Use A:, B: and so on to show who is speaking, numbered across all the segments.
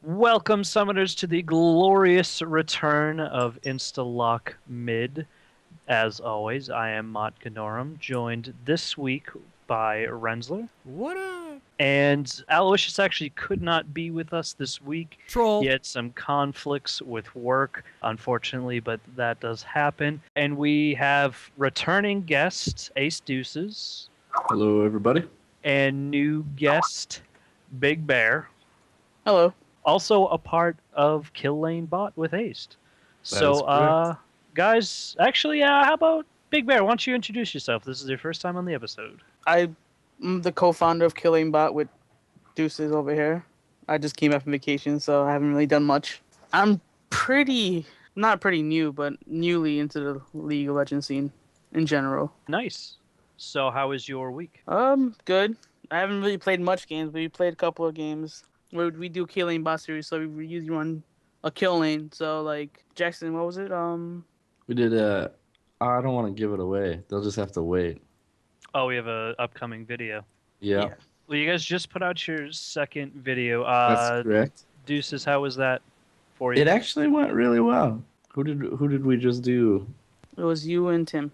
A: Welcome, summoners, to the glorious return of Instalock Mid. As always, I am Motgnarom, joined this week by Renzler.
B: What up?
A: And Aloysius actually could not be with us this week.
B: Troll.
A: He had some conflicts with work, unfortunately, but that does happen. And we have returning guest, Ace Deuces.
C: Hello, everybody.
A: And new guest, Big Bear.
D: Hello.
A: Also a part of Kilane Bot with Haste. So, guys, actually, how about Big Bear? Why don't you introduce yourself? This is your first time on the episode.
D: I'm the co-founder of Kilane Bot with Deuces over here. I just came back from vacation, so I haven't really done much. I'm not pretty new, but newly into the League of Legends scene in general.
A: Nice. So, how was your week?
D: Good. I haven't really played much games, but we played a couple of games. We do Kilane Bot series, so we usually run a kill lane. So, like, Jackson, what was it?
C: We did I don't want to give it away. They'll just have to wait.
A: Oh, we have a upcoming video.
C: Yeah.
A: Well, you guys just put out your second video.
C: That's correct.
A: Deuces, how was that for you?
C: It actually went really well. Who did we just do?
D: It was you and Tim.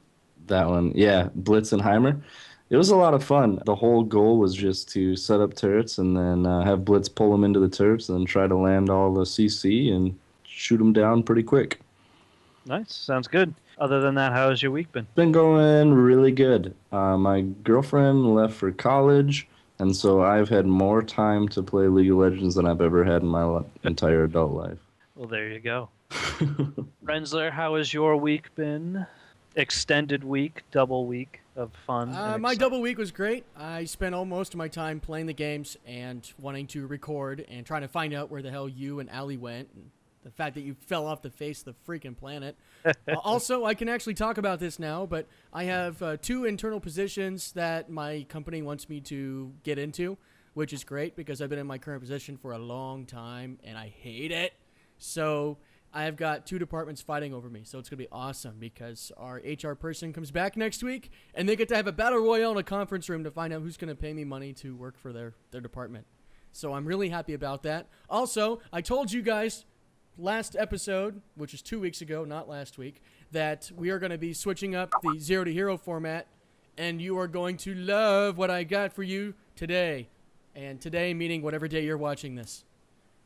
C: That one. Yeah, Blitz and Heimer. It was a lot of fun. The whole goal was just to set up turrets and then have Blitz pull them into the turrets and try to land all the CC and shoot them down pretty quick.
A: Nice. Sounds good. Other than that, how has your week been?
C: Been going really good. My girlfriend left for college, and so I've had more time to play League of Legends than I've ever had in my entire adult life.
A: Well, there you go. Renzler, how has your week been? Extended week, double week of fun.
B: My double week was great. I spent most of my time playing the games and wanting to record and trying to find out where the hell you and Allie went. And the fact that you fell off the face of the freaking planet. Also, I can actually talk about this now, but I have 2 internal positions that my company wants me to get into, which is great because I've been in my current position for a long time and I hate it. So I've got 2 departments fighting over me, so it's going to be awesome because our HR person comes back next week and they get to have a battle royale in a conference room to find out who's going to pay me money to work for their department. So I'm really happy about that. Also, I told you guys last episode, which is 2 weeks ago, not last week, that we are going to be switching up the 0 to hero format, and you are going to love what I got for you today. And today meaning whatever day you're watching this.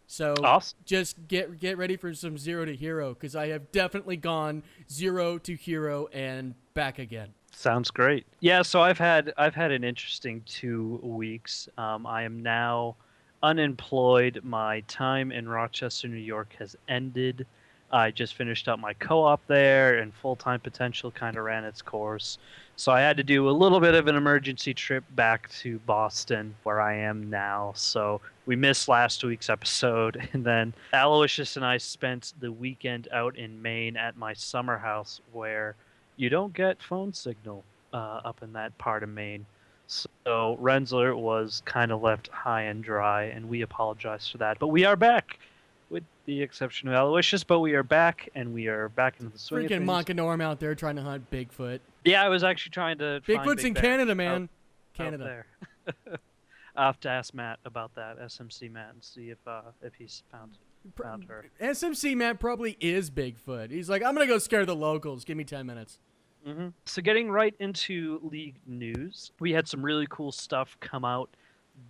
B: So
A: awesome.
B: Just get ready for some 0 to hero, because I have definitely gone 0 to hero and back again.
A: Sounds great. Yeah, so I've had an interesting 2 weeks. I am now unemployed. My time in Rochester, New York has ended. I just finished up my co-op there, and full-time potential kind of ran its course. So I had to do a little bit of an emergency trip back to Boston, where I am now. So we missed last week's episode, and then Aloysius and I spent the weekend out in Maine at my summer house, where you don't get phone signal up in that part of Maine. So Renzler was kind of left high and dry, and we apologize for that. But we are back, with the exception of Aloysius, but we are back, and we are back into the swing of
B: Freaking
A: things.
B: Motgnarom out there trying to hunt Bigfoot.
A: Yeah, I was actually trying to find
B: Bigfoot's
A: Big
B: in
A: Bear
B: Canada, man.
A: out
B: Canada.
A: there. I'll have to ask Matt about that, SMC Matt, and see if he's found her.
B: SMC Matt probably is Bigfoot. He's like, I'm going to go scare the locals. Give me 10 minutes.
A: Mm-hmm. So getting right into League news, we had some really cool stuff come out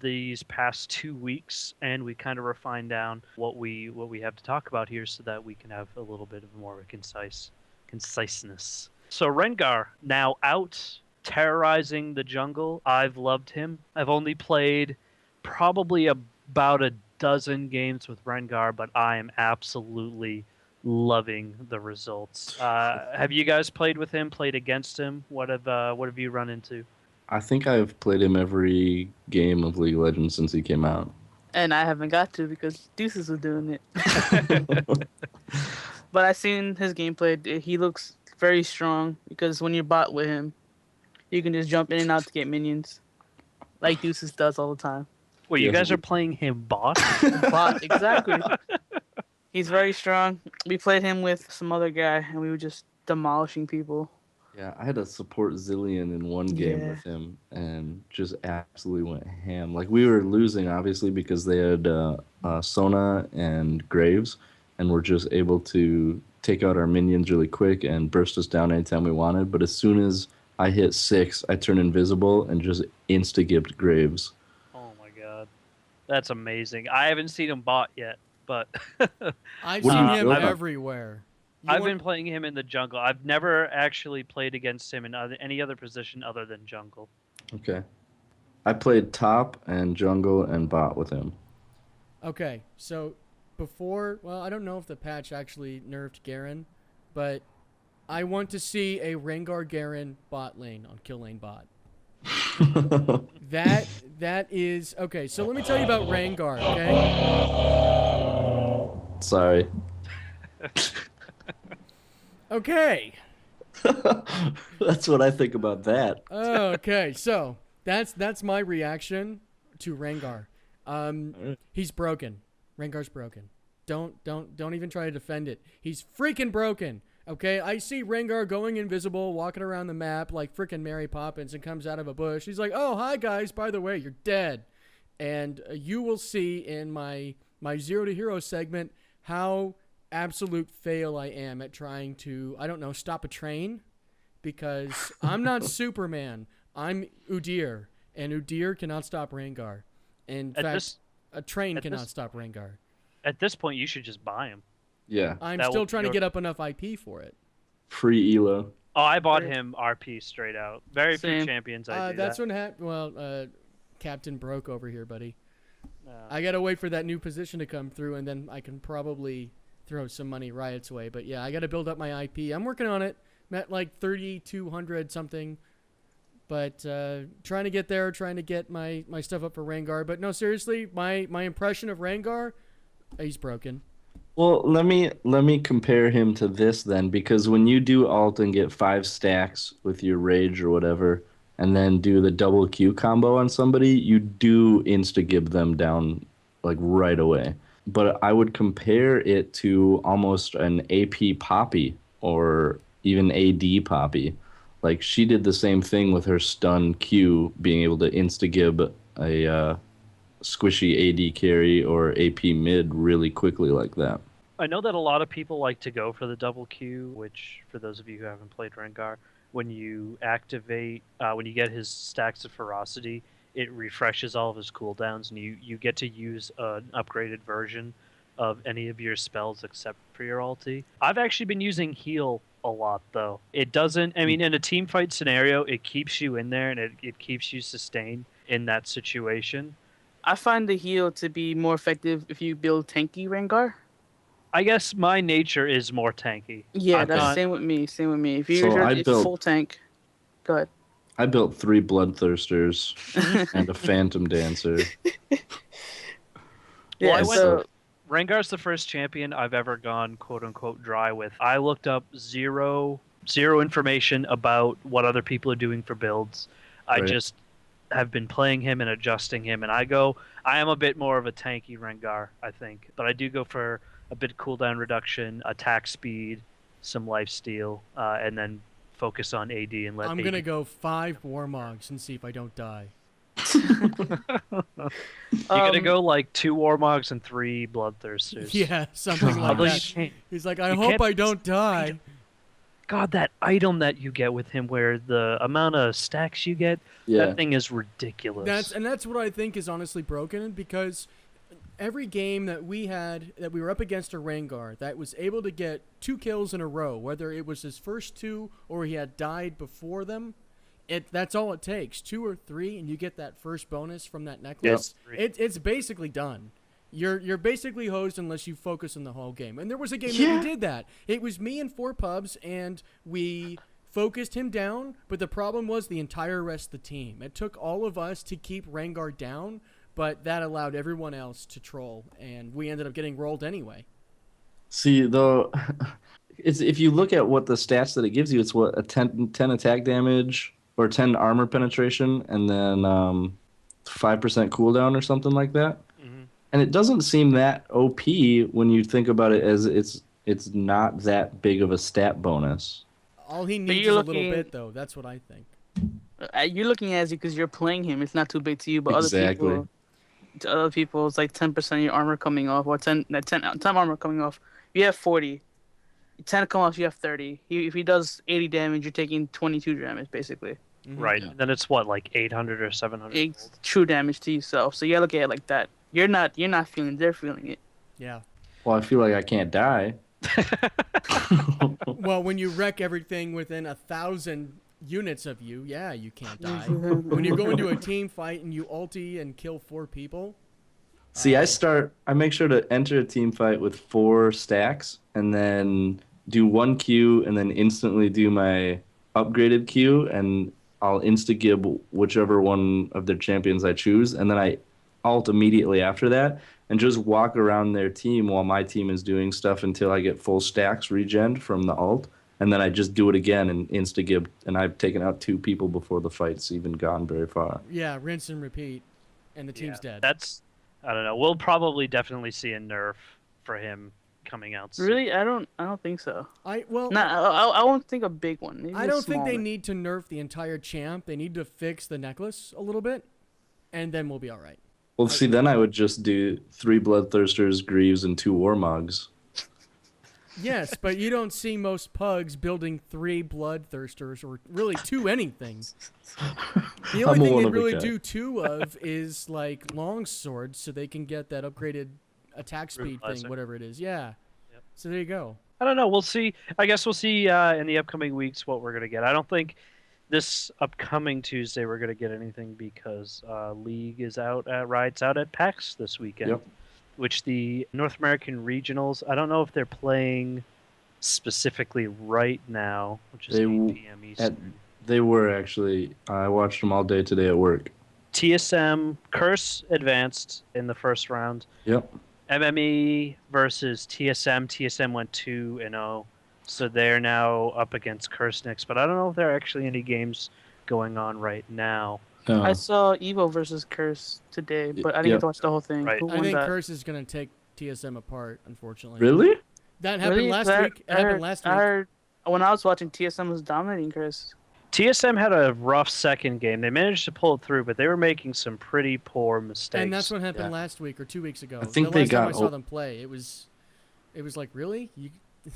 A: these past 2 weeks, and we kind of refined down what we have to talk about here so that we can have a little bit of more of a conciseness. So Rengar, now out, terrorizing the jungle. I've loved him. I've only played probably about a dozen games with Rengar, but I am absolutely loving the results. Have you guys played with him, played against him? What have you run into?
C: I think I've played him every game of League of Legends since he came out.
D: And I haven't got to because Deuces was doing it. But I've seen his gameplay. He looks very strong because when you bot with him, you can just jump in and out to get minions, like Deuces does all the time.
A: Well, you guys are playing him bot?
D: Bot, exactly. He's very strong. We played him with some other guy, and we were just demolishing people.
C: Yeah, I had to support Zillion in one game
D: Yeah.
C: with him and just absolutely went ham. Like we were losing obviously because they had Sona and Graves, and were just able to take out our minions really quick and burst us down anytime we wanted. But as soon as I hit 6, I turned invisible and just insta-gibbed Graves.
A: Oh my god, that's amazing. I haven't seen him bot yet, but
B: I've
C: What do
B: seen
C: you
B: him
C: build on?
B: everywhere. You
A: I've
B: want-
A: been playing him in the jungle. I've never actually played against him in any other position other than jungle.
C: Okay. I played top and jungle and bot with him.
B: Okay, so before, well, I don't know if the patch actually nerfed Garen, but I want to see a Rengar Garen bot lane on Kilane Bot. That is okay. So let me tell you about Rengar. Okay.
C: Sorry.
B: Okay.
C: That's what I think about that.
B: Okay. So that's my reaction to Rengar. He's broken. Rengar's broken. Don't even try to defend it. He's freaking broken. Okay, I see Rengar going invisible, walking around the map like freaking Mary Poppins, and comes out of a bush. He's like, "Oh, hi guys. By the way, you're dead." And you will see in my Zero to Hero segment how absolute fail I am at trying to, I don't know, stop a train, because I'm not Superman. I'm Udyr, and Udyr cannot stop Rengar. In fact, a train cannot stop Rengar.
A: At this point, you should just buy him.
C: Yeah.
B: I'm still trying to get up enough IP for it.
C: Free Elo.
A: Oh, I bought him RP straight out. Very few
D: Same.
A: champions I do
B: That's
A: that.
B: what happened. Well, Captain broke over here, buddy.
A: Uh,
B: I gotta wait for that new position to come through, and then I can probably throw some money Riot's way. But yeah, I gotta build up my IP. I'm working on it. I'm at like 3,200 something. But trying to get there, trying to get my stuff up for Rengar. But no, seriously, my impression of Rengar, he's broken.
C: Well, let me compare him to this then, because when you do ult and get 5 stacks with your rage or whatever, and then do the double Q combo on somebody, you do insta-gib them down like right away. But I would compare it to almost an AP Poppy or even AD Poppy. Like she did the same thing with her stun Q, being able to insta-gib a squishy AD carry or AP mid really quickly like that.
A: I know that a lot of people like to go for the double Q, which, for those of you who haven't played Rengar, when you activate, when you get his stacks of ferocity, it refreshes all of his cooldowns, and you get to use an upgraded version of any of your spells except for your ulti. I've actually been using heal a lot, though. It doesn't, I mean, in a team fight scenario, it keeps you in there, and it keeps you sustained in that situation.
D: I find the heal to be more effective if you build tanky Rengar.
A: I guess my nature is more tanky.
D: Yeah,
A: I'm
D: that's
A: not-
D: same with me. Same with me. If
C: So
D: you're
C: I
D: if
C: built-
D: full tank, go ahead.
C: I built 3 Bloodthirsters and a Phantom Dancer.
D: Yeah,
A: I went-
D: so
A: Rengar's the first champion I've ever gone quote unquote dry with. I looked up zero information about what other people are doing for builds. I
C: Right.
A: just have been playing him and adjusting him, and I am a bit more of a tanky Rengar, I think. But I do go for a bit of cooldown reduction, attack speed, some lifesteal, and then focus on AD and let
B: I'm
A: AD
B: gonna go 5 Warmogs and see if I don't die.
A: You're gonna go like 2 Warmogs and 3 Bloodthirsters.
B: Yeah, something like
A: Although you
B: that.
A: can't,
B: He's like, I
A: you
B: hope
A: can't
B: I don't die.
A: God, that item that you get with him, where the amount of stacks you get,
C: Yeah.
A: that thing is ridiculous.
B: That's what I think is honestly broken, because every game that we were up against a Rengar that was able to get 2 kills in a row, whether it was his first 2 or he had died before them, that's all it takes, 2 or 3, and you get that first bonus from that necklace. It's basically done. You're basically hosed unless you focus on the whole game. And there was a game that we did that. It was me and 4 pubs, and we focused him down, but the problem was the entire rest of the team. It took all of us to keep Rengar down, but that allowed everyone else to troll, and we ended up getting rolled anyway.
C: See, though, it's if you look at what the stats that it gives you, it's what, a 10 attack damage or 10 armor penetration, and then 5% cooldown or something like that.
A: Mm-hmm.
C: And it doesn't seem that OP when you think about it, as it's not that big of a stat bonus.
B: All he
D: But
B: needs is
D: you're
B: a little
D: looking-
B: bit, though. That's what I think.
D: You're looking at it because you're playing him. It's not too big to you, but
C: Exactly.
D: to other people, it's like 10% of your armor coming off, or 10 armor coming off. You have 40. 10 come off, you have 30. If he does 80 damage, you're taking 22 damage, basically.
B: Mhm.
A: Right.
C: Yeah.
A: Then it's what, like 800 or 700?
D: It's true damage to yourself. So you gotta look at it like that. You're not feeling it, they're feeling it.
B: Yeah.
C: Well, I feel like I can't die.
B: Well, when you wreck everything within 1,000 units of you, yeah, you can't die. When you go into a team fight and you ulti and kill 4 people,
C: See, I make sure to enter a team fight with 4 stacks and then do 1 Q and then instantly do my upgraded Q, and I'll insta-gib whichever one of their champions I choose, and then I ult immediately after that and just walk around their team while my team is doing stuff until I get full stacks regen from the ult, and then I just do it again and insta-gib, and I've taken out 2 people before the fight's even gone very far.
B: yeah, rinse and repeat, and the team's dead.
A: That's, I don't know. We'll probably definitely see a nerf for him coming out soon.
D: Really? I don't think so.
B: I
D: won't think a big one. Maybe
B: I
D: a
B: don't think
D: small
B: they
D: one.
B: need to nerf the entire champ. They need to fix the necklace a little bit, and then we'll be all right.
C: Well, see, then I would just do 3 Bloodthirsters, Greaves, and 2 Warmogs.
B: Yes, but you don't see most pugs building 3 Bloodthirsters or really 2 anything. The only
C: I'm a
B: thing they
C: one-of-a-kind.
B: really do 2 of is like long swords, so they can get that upgraded attack speed thing,
A: Brutalizer.
B: whatever it is. Yeah.
A: Yep.
B: So there you go.
A: I don't know. We'll see. I guess we'll see in the upcoming weeks what we're going to get. I don't think this upcoming Tuesday we're going to get anything because League is out at Riot's out at PAX this weekend.
C: Yep.
A: Which the North American regionals, I don't know if they're playing specifically right now, which is
C: They
A: 8
C: w-
A: p.m. Eastern.
C: They were actually. I watched them all day today at work.
A: TSM Curse advanced in the first round.
C: Yep.
A: MME versus TSM. TSM went 2-0, so they're now up against Curse next. But I don't know if there are actually any games going on right now.
C: No.
D: I saw Evo versus Curse today, but I didn't
C: Yeah.
D: get to watch the whole thing.
A: Right.
D: Who
B: I
D: won
B: think
D: that?
B: Curse is going to take TSM apart, unfortunately.
C: Really?
B: That happened
D: Really?
B: last
D: I
B: week. It happened last
D: I
B: week.
D: heard when I was watching, TSM was dominating Curse.
A: TSM had a rough second game. They managed to pull it through, but they were making some pretty poor mistakes.
B: And that's what happened
C: Yeah.
B: last week or 2 weeks ago.
C: I think
B: the
C: they
B: last time I
C: got
B: saw
C: o-
B: them play, it was like, really?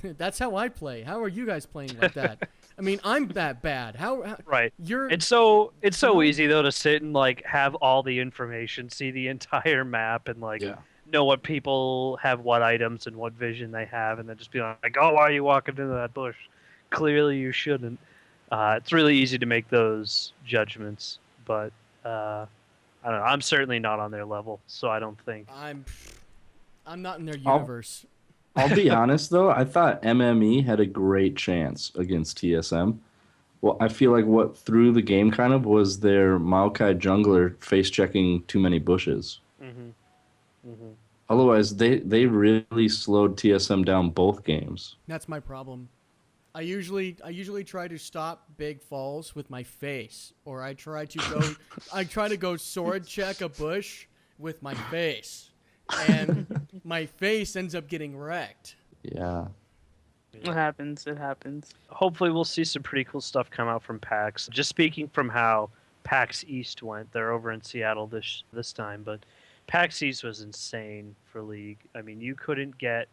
B: That's how I play. How are you guys playing like that? I mean, I'm that bad. How
A: Right.
B: you're
A: It's so
B: Mhm.
A: easy though to sit and like have all the information, see the entire map, and like
C: Yeah.
A: know what people have, what items, and what vision they have, and then just be like, "Oh, why are you walking into that bush? Clearly, you shouldn't." It's really easy to make those judgments, but I don't know. I'm certainly not on their level, so I don't think.
B: I'm not in their
C: I'll-
B: universe.
C: I'll be honest though, I thought MME had a great chance against TSM. Well, I feel like what threw the game kind of was their Maokai jungler face checking too many bushes. Otherwise, they really slowed TSM down both games.
B: That's my problem. I usually try to stop big falls with my face, or I try to go sword check a bush with my face, and my face ends up getting wrecked.
C: Yeah.
D: It happens. It happens.
A: Hopefully, we'll see some pretty cool stuff come out from PAX. Just speaking from how PAX East went, they're over in Seattle this time, but PAX East was insane for League. I mean, you couldn't get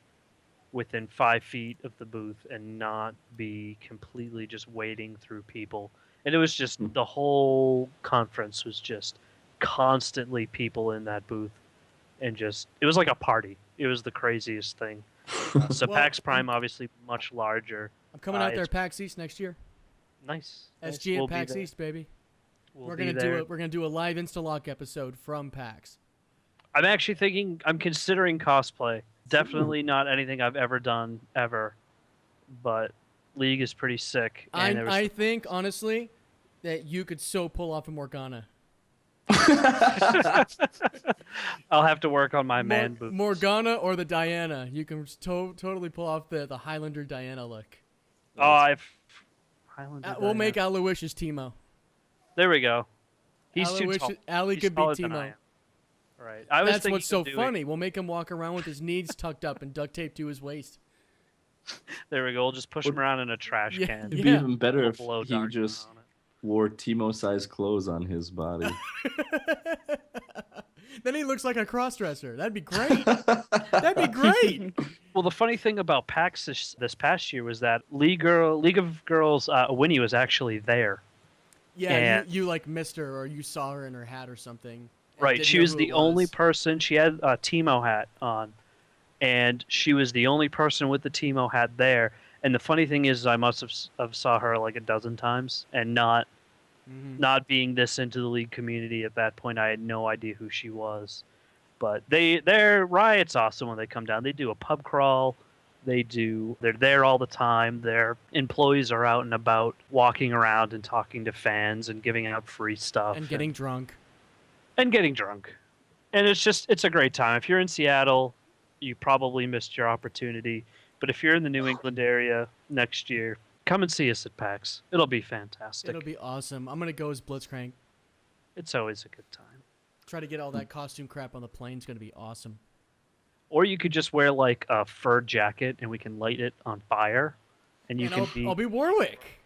A: within 5 feet of the booth and not be completely just wading through people. And it was just the whole conference was just constantly people in that booth, and just it was like a party. It was the craziest thing. So
B: Well,
A: PAX Prime obviously much larger.
B: I'm coming out there
A: it's-
B: PAX East next year.
A: Nice.
B: SG
A: We'll
B: at
A: be
B: PAX
A: there.
B: East, baby.
A: We'll
B: We're
A: be
B: gonna
A: there.
B: do a live Instalock episode from PAX.
A: I'm actually thinking. I'm considering cosplay. Definitely not anything I've ever done ever, but League is pretty sick. And there was-
B: I think honestly that you could so pull off a Morgana.
A: I'll have to work on my man boots.
B: Morgana or the Diana. You can totally pull off the Highlander Diana look.
A: Oh, Highlander
B: We'll
A: Diana.
B: make Aloysius Teemo.
A: There we go. He's too
B: Aloysius-
A: tall.
B: Ali
A: He's
B: could be
A: taller than I
B: Teemo.
A: am. Right. I was
B: That's
A: thinking
B: what's so
A: of doing-
B: funny. We'll make him walk around with his knees tucked up and duct taped to his waist.
A: There we go. We'll just push him around in a trash
B: Yeah,
A: can.
C: It'd be even better
A: We'll
C: if
A: blow
C: he
A: darts
C: just
A: on it.
C: wore Timo-sized clothes on his body.
B: Then he looks like a crossdresser. That'd be great. That'd be great.
A: Well, the funny thing about PAX this past year was that League of Girls Winnie was actually there.
B: Yeah,
A: And-
B: you like missed her, or you saw her in her hat or something. and
A: Right,
B: didn't
A: she
B: know
A: was
B: who
A: the
B: it
A: only
B: was.
A: person. She had a Timo hat on, and she was the only person with the Timo hat there. And the funny thing is, I must have saw her like a dozen times, and not being this into the League community at that point, I had no idea who she was. But their Riot's awesome when they come down. They do a pub crawl. They're there all the time. Their employees are out and about, walking around and talking to fans and giving out free stuff
B: And getting drunk.
A: and getting drunk. And it's a great time. If you're in Seattle, you probably missed your opportunity. But if you're in the New England area next year, come and see us at PAX. It'll be fantastic.
B: It'll be awesome. I'm gonna go as Blitzcrank.
A: It's always a good time.
B: Try to get all that costume crap on the plane. It's gonna be awesome.
A: Or you could just wear like a fur jacket and we can light it on fire, and you
B: And
A: can be
B: I'll be Warwick.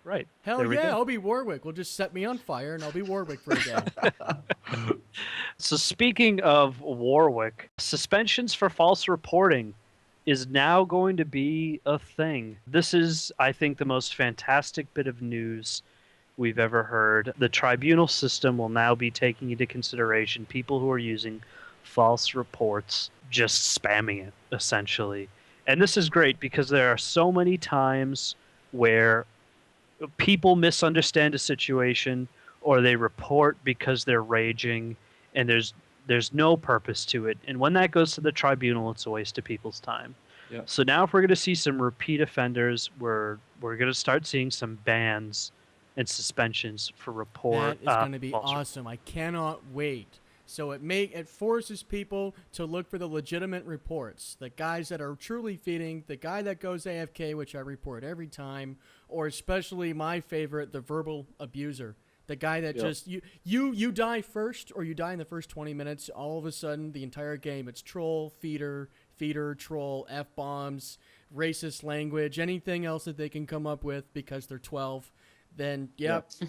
A: right.
B: Hell
A: There we
B: yeah,
A: go.
B: I'll be Warwick. We'll just set me on fire, and I'll be Warwick for a day.
A: So speaking of Warwick, suspensions for false reporting is now going to be a thing. This is, I think, the most fantastic bit of news we've ever heard. The tribunal system will now be taking into consideration people who are using false reports, just spamming it, essentially. And this is great because there are so many times where people misunderstand a situation or they report because they're raging and there's no purpose to it. And when that goes to the tribunal, it's a waste of people's time.
C: Yeah.
A: So now if we're going to see some repeat offenders, we're going to start seeing some bans and suspensions for report.
B: That is going to be
A: false
B: awesome. I cannot wait. So it forces people to look for the legitimate reports. The guys that are truly feeding, the guy that goes AFK, which I report every time, or especially my favorite, the verbal abuser. The guy that just you die first, or you die in the first 20 minutes. All of a sudden, the entire game, it's troll, feeder, troll, f-bombs, racist language, anything else that they can come up with because they're 12. Then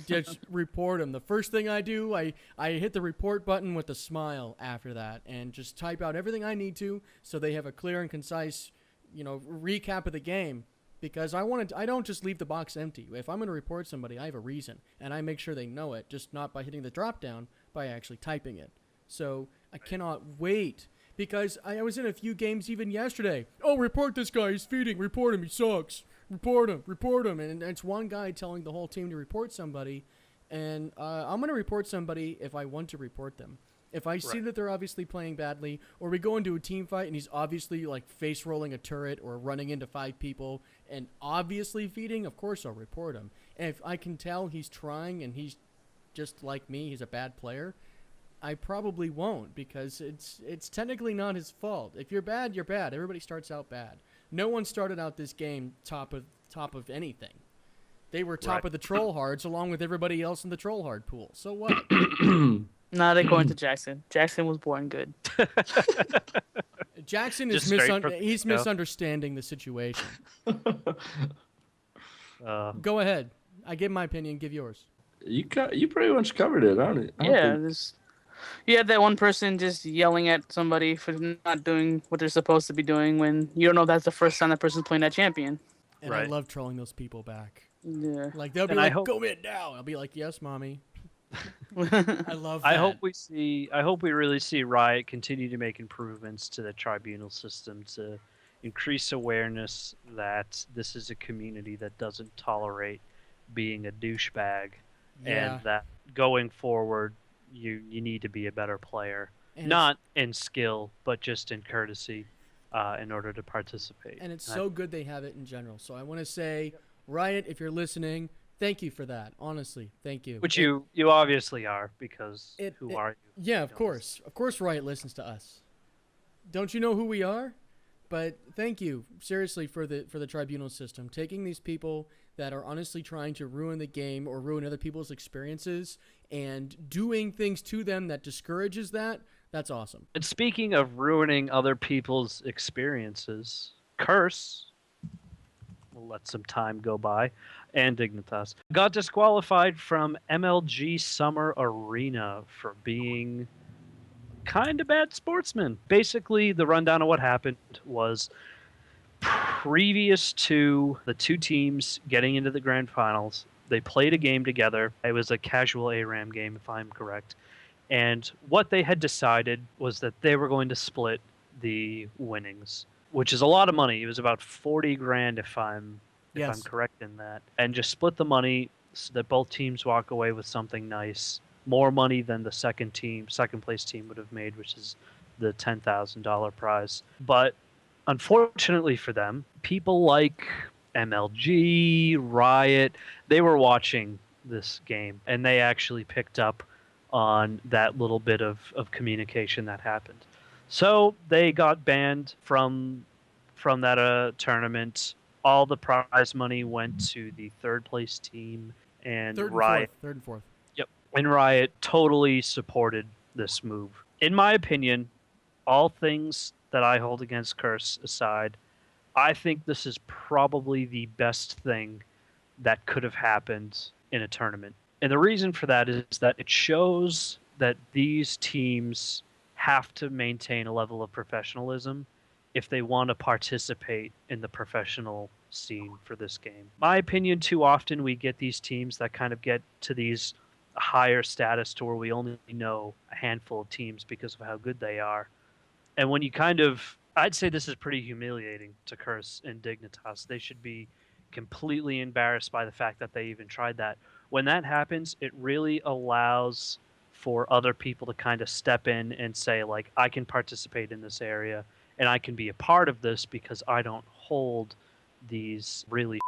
B: just report them. The first thing I do, I hit the report button with a smile after that, and just type out everything I need to, so they have a clear and concise, recap of the game. Because I don't just leave the box empty. If I'm going to report somebody, I have a reason, and I make sure they know it, just not by hitting the drop down, by actually typing it. So I cannot wait, because I was in a few games even yesterday. Oh, report this guy, he's feeding, report him, he sucks. Report him. And it's one guy telling the whole team to report somebody, and I'm going to report somebody if I want to report them. If I see that they're obviously playing badly, or we go into a team fight and he's obviously like face rolling a turret or running into 5 people and obviously feeding, of course I'll report him. And if I can tell he's trying and he's just like me, he's a bad player, I probably won't, because it's technically not his fault. If you're bad, you're bad. Everybody starts out bad. No one started out this game top of anything. They were top of the troll hards along with everybody else in the troll hard pool. So what?
D: Not according to Jackson. Jackson was born good.
B: Jackson
A: Just
B: is
A: straight from the
B: he's
A: go.
B: misunderstanding the situation. Go ahead. I give my opinion. Give yours.
C: You pretty much covered it, I don't
D: Yeah,
C: think-
D: you had that one person just yelling at somebody for not doing what they're supposed to be doing when you don't know that's the first time that person's playing that champion.
B: And I
A: Right.
B: love trolling those people back.
D: Yeah.
B: Like they'll be
A: And I
B: like,
A: hope-
B: "Go mid now." I'll be like, "Yes, mommy." I love that.
A: I hope we really see Riot continue to make improvements to the tribunal system to increase awareness that this is a community that doesn't tolerate being a douchebag,
B: Yeah.
A: and that going forward you need to be a better player,
B: And
A: not in skill but just in courtesy, in order to participate.
B: And it's
A: I-
B: so good they have it in general. So I want to say, Riot, if you're listening, thank you for that. Honestly, thank you.
A: which you obviously are, because who are you?
B: Yeah, of
A: You know,
B: course. Of course Riot listens to us. Don't you know who we are? But thank you, seriously, for the tribunal system. Taking these people that are honestly trying to ruin the game or ruin other people's experiences and doing things to them that discourages that's awesome.
A: And speaking of ruining other people's experiences, Curse We'll let some time go by. And Dignitas got disqualified from MLG Summer Arena for being kind of bad sportsmen. Basically, the rundown of what happened was previous to the two teams getting into the grand finals, they played a game together. It was a casual ARAM game, if I'm correct. And what they had decided was that they were going to split the winnings, which is a lot of money. It was about 40 grand if I'm correct in that. And just split the money so that both teams walk away with something nice. More money than the second place team would have made, which is the $10,000 prize. But unfortunately for them, people like MLG, Riot, they were watching this game, and they actually picked up on that little bit of communication that happened. So they got banned from that tournament. All the prize money went to the third place team, and Riot.
B: Third and fourth.
A: Yep. And Riot totally supported this move. In my opinion, all things that I hold against Curse aside, I think this is probably the best thing that could have happened in a tournament. And the reason for that is that it shows that these teams have to maintain a level of professionalism if they want to participate in the professional scene for this game. My opinion, too often we get these teams that kind of get to these higher status to where we only know a handful of teams because of how good they are. And when you I'd say this is pretty humiliating to Curse and Dignitas. They should be completely embarrassed by the fact that they even tried that. When that happens, it really allows for other people to kind of step in and say, like, I can participate in this area and I can be a part of this because I don't hold these really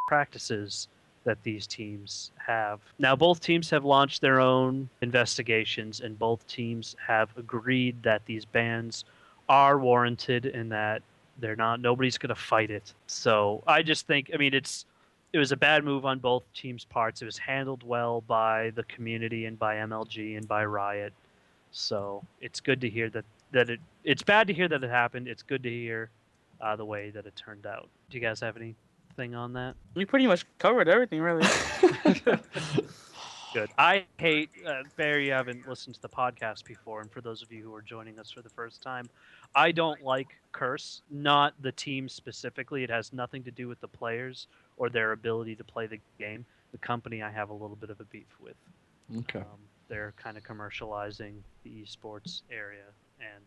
A: practices that these teams have. Now, both teams have launched their own investigations, and both teams have agreed that these bans are warranted and that nobody's going to fight it. So I just think, it was a bad move on both teams' parts. It was handled well by the community and by MLG and by Riot. So it's good to hear it's bad to hear that it happened. It's good to hear the way that it turned out. Do you guys have anything on that?
D: We pretty much covered everything, really.
A: Good. I hate, Barry, you haven't listened to the podcast before, and for those of you who are joining us for the first time, I don't like Curse, not the team specifically. It has nothing to do with the players or their ability to play the game. The company I have a little bit of a beef with.
C: Okay.
A: They're kind of commercializing the esports area, and,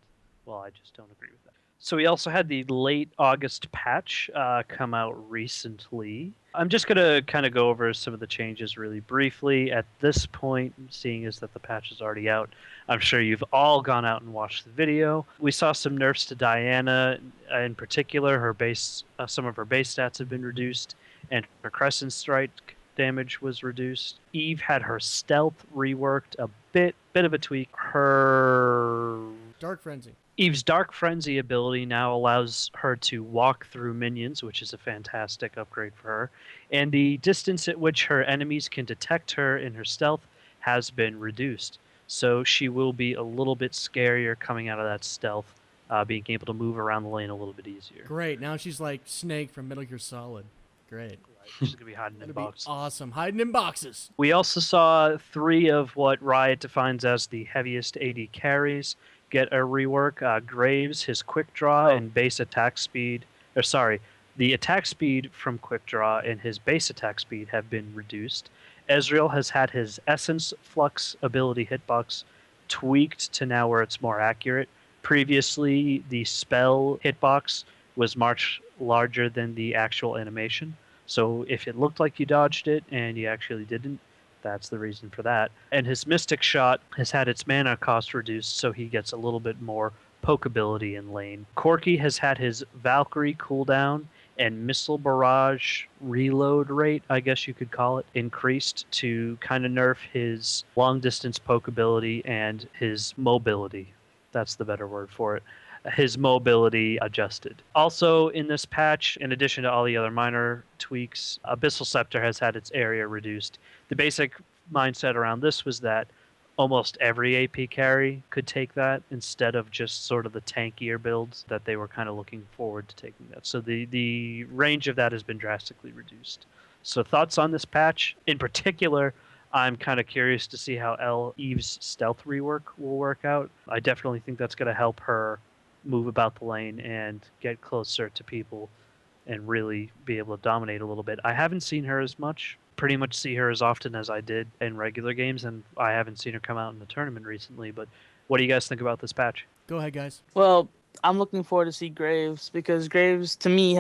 A: well, I just don't agree with that. So we also had the late August patch come out recently. I'm just going to kind of go over some of the changes really briefly. At this point, seeing as that the patch is already out, I'm sure you've all gone out and watched the video. We saw some nerfs to Diana in particular. Some of her base stats have been reduced, and her Crescent Strike damage was reduced. Eve had her stealth reworked a bit of a tweak. Her
B: Dark Frenzy.
A: Eve's Dark Frenzy ability now allows her to walk through minions, which is a fantastic upgrade for her. And the distance at which her enemies can detect her in her stealth has been reduced. So she will be a little bit scarier coming out of that stealth, being able to move around the lane a little bit easier.
B: Great. Now she's like Snake from Metal Gear Solid. Great.
A: She's going to be hiding in boxes.
B: Awesome. Hiding in boxes.
A: We also saw 3 of what Riot defines as the heaviest AD carries get a rework. Graves, his quick draw and base attack speed, the attack speed from quick draw and his base attack speed have been reduced. Ezreal has had his Essence Flux ability hitbox tweaked to now where it's more accurate. Previously, the spell hitbox was much larger than the actual animation. So if it looked like you dodged it and you actually didn't, that's the reason for that. And his Mystic Shot has had its mana cost reduced, so he gets a little bit more poke ability in lane. Corki has had his Valkyrie cooldown and Missile Barrage reload rate, I guess you could call it, increased to kind of nerf his long distance poke ability and his mobility. That's the better word for it. His mobility adjusted. Also in this patch, in addition to all the other minor tweaks, Abyssal Scepter has had its area reduced. The basic mindset around this was that almost every AP carry could take that instead of just sort of the tankier builds that they were kind of looking forward to taking that. So the range of that has been drastically reduced. So thoughts on this patch? In particular, I'm kind of curious to see how Eve's stealth rework will work out. I definitely think that's going to help her move about the lane and get closer to people and really be able to dominate a little bit. I haven't seen her as much, pretty much see her as often as I did in regular games, and I haven't seen her come out in the tournament recently. But what do you guys think about this patch?
B: Go ahead, guys.
D: Well, I'm looking forward to see Graves because Graves to me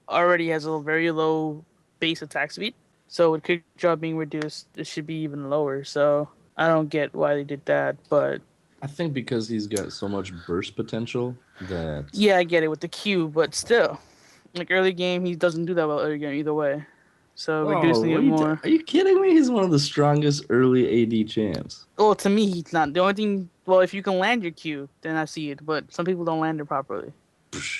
D: already has a very low base attack speed. So with quick draw being reduced, it should be even lower. So I don't get why they did that, but
C: I think because he's got so much burst potential that
D: yeah, I get it with the Q, but still, like early game, he doesn't do that well early game either way. So reducing it more.
C: Are you kidding me? He's one of the strongest early AD champs.
D: Well, to me, he's not. The only thing, well, if you can land your Q, then I see it. But some people don't land it properly.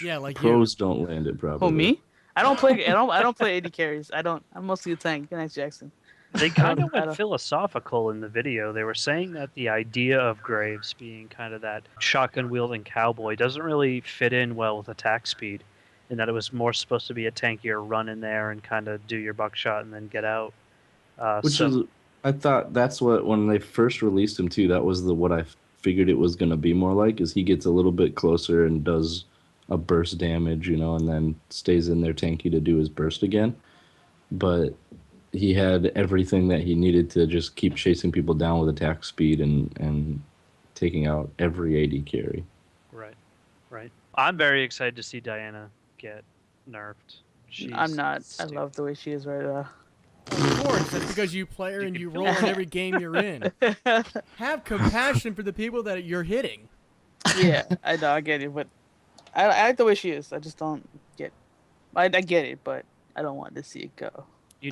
B: Yeah, like
C: Pros don't land it properly.
D: Who, me? I don't play. I don't play AD carries. I don't. I'm mostly a tank. Good night, Jackson.
A: They kind of went philosophical in the video. They were saying that the idea of Graves being kind of that shotgun wielding cowboy doesn't really fit in well with attack speed, and that it was more supposed to be a tankier run in there and kind of do your buckshot and then get out.
C: I thought that's what, when they first released him too, that was what I figured it was going to be more like, is he gets a little bit closer and does a burst damage, and then stays in there tanky to do his burst again. But he had everything that he needed to just keep chasing people down with attack speed and taking out every AD carry.
A: Right. I'm very excited to see Diana get nerfed.
D: I'm not. I love the way she is right now.
B: Of course, that's because you play her and you roll in every game you're in. Have compassion for the people that you're hitting.
D: Yeah, I know, I get it, but I like the way she is. I just don't get. I get it, but I don't want to see it go.
A: You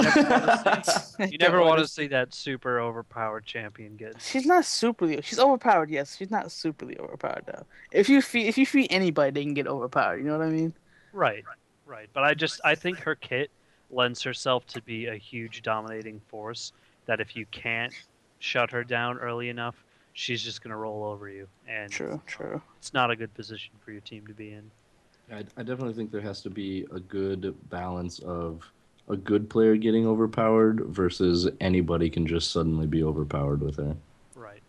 A: never want to see that super overpowered champion get.
D: She's not superly. She's overpowered, yes. She's not superly overpowered though. If you feed anybody, they can get overpowered. You know what I mean?
A: Right. But I think her kit lends herself to be a huge dominating force. That if you can't shut her down early enough, she's just gonna roll over you. And
D: true.
A: It's not a good position for your team to be in.
C: I definitely think there has to be a good balance of a good player getting overpowered versus anybody can just suddenly be overpowered with her.
A: Right.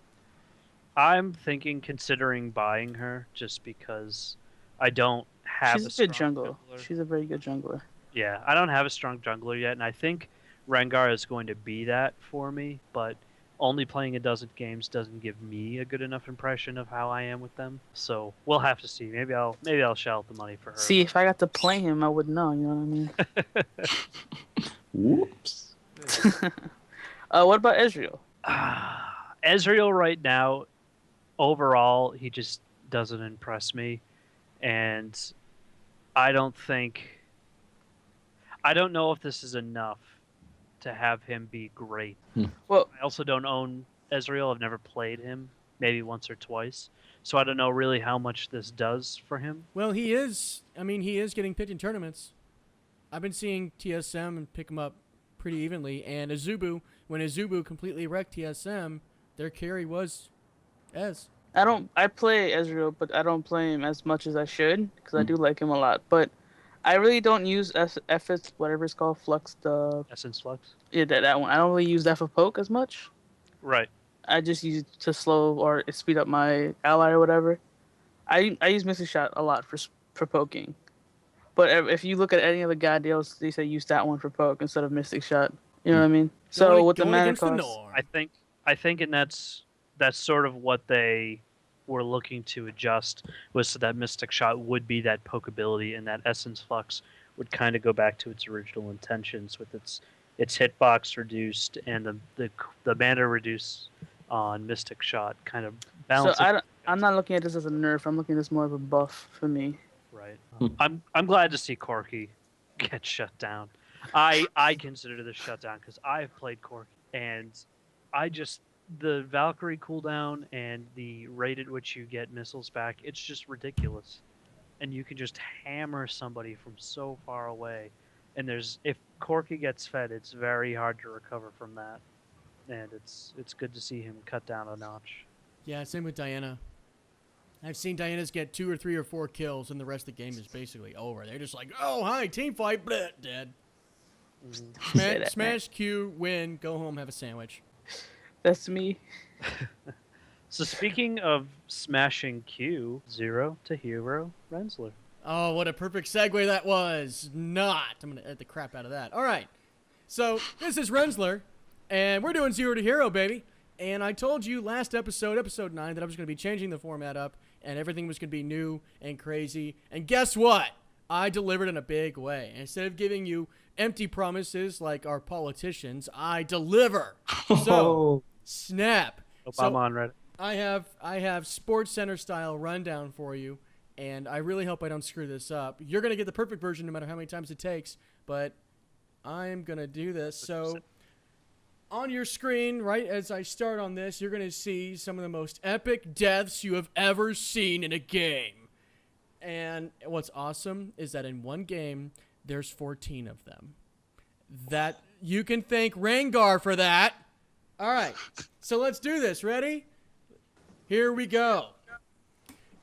A: I'm considering buying her just because I don't have
D: She's a good jungler. She's a very good jungler.
A: Yeah, I don't have a strong jungler yet, and I think Rengar is going to be that for me, but only playing a dozen games doesn't give me a good enough impression of how I am with them. So we'll have to see. Maybe I'll shell out the money for her.
D: See, if I got to play him, I would know. You know what I mean?
C: Whoops.
D: What about Ezreal?
A: Ezreal right now, overall, he just doesn't impress me, and I don't know if this is enough to have him be great.
D: Well,
A: I also don't own Ezreal. I've never played him, maybe once or twice. So I don't know really how much this does for him.
B: Well, he is getting picked in tournaments. I've been seeing TSM and pick him up pretty evenly. And when Azubu completely wrecked TSM, their carry was Ez.
D: I play Ezreal, but I don't play him as much as I should because I do like him a lot. But I really don't use FS, whatever it's called, Flux.
A: Essence Flux?
D: Yeah, that one. I don't really use that for poke as much.
A: Right.
D: I just use it to slow or speed up my ally or whatever. I use Mystic Shot a lot for poking. But if you look at any other guy, they say use that one for poke instead of Mystic Shot. You know what I mean? So with the mana cost,
A: I think, and that's sort of what they were looking to adjust, was so that Mystic Shot would be that poke ability, and that Essence Flux would kind of go back to its original intentions with its hitbox reduced and the mana reduced on Mystic Shot, kind of balance.
D: So I'm not looking at this as a nerf. I'm looking at this more of a buff for me.
A: Right. I'm glad to see Corki get shut down. I consider this shut down because I've played Corki, and the Valkyrie cooldown and the rate at which you get missiles back, it's just ridiculous. And you can just hammer somebody from so far away. And if Corki gets fed, it's very hard to recover from that. and it's good to see him cut down a notch.
B: Yeah, same with Diana. I've seen Diana's get 2 or 3 or 4 kills, and the rest of the game is basically over. They're just like, oh, hi, team fight, bleh, dead.
D: Say that,
B: Smash Q, win, go home, have a sandwich.
D: That's me.
A: So speaking of smashing Q, 0 to hero Renzler.
B: Oh, what a perfect segue that was. Not. I'm going to edit the crap out of that. All right. So this is Renzler, and we're doing 0 to hero, baby. And I told you last episode, episode 9, that I was going to be changing the format up, and everything was going to be new and crazy. And guess what? I delivered in a big way. Instead of giving you empty promises like our politicians, I deliver. So, snap.
A: Obama on Reddit.
B: I have Sports Center style rundown for you, and I really hope I don't screw this up. You're going to get the perfect version no matter how many times it takes, but I'm going to do this. So on your screen, right as I start on this, you're going to see some of the most epic deaths you have ever seen in a game. And what's awesome is that in one game, there's 14 of them. That you can thank Rengar for that. All right, so let's do this. Ready? Here we go.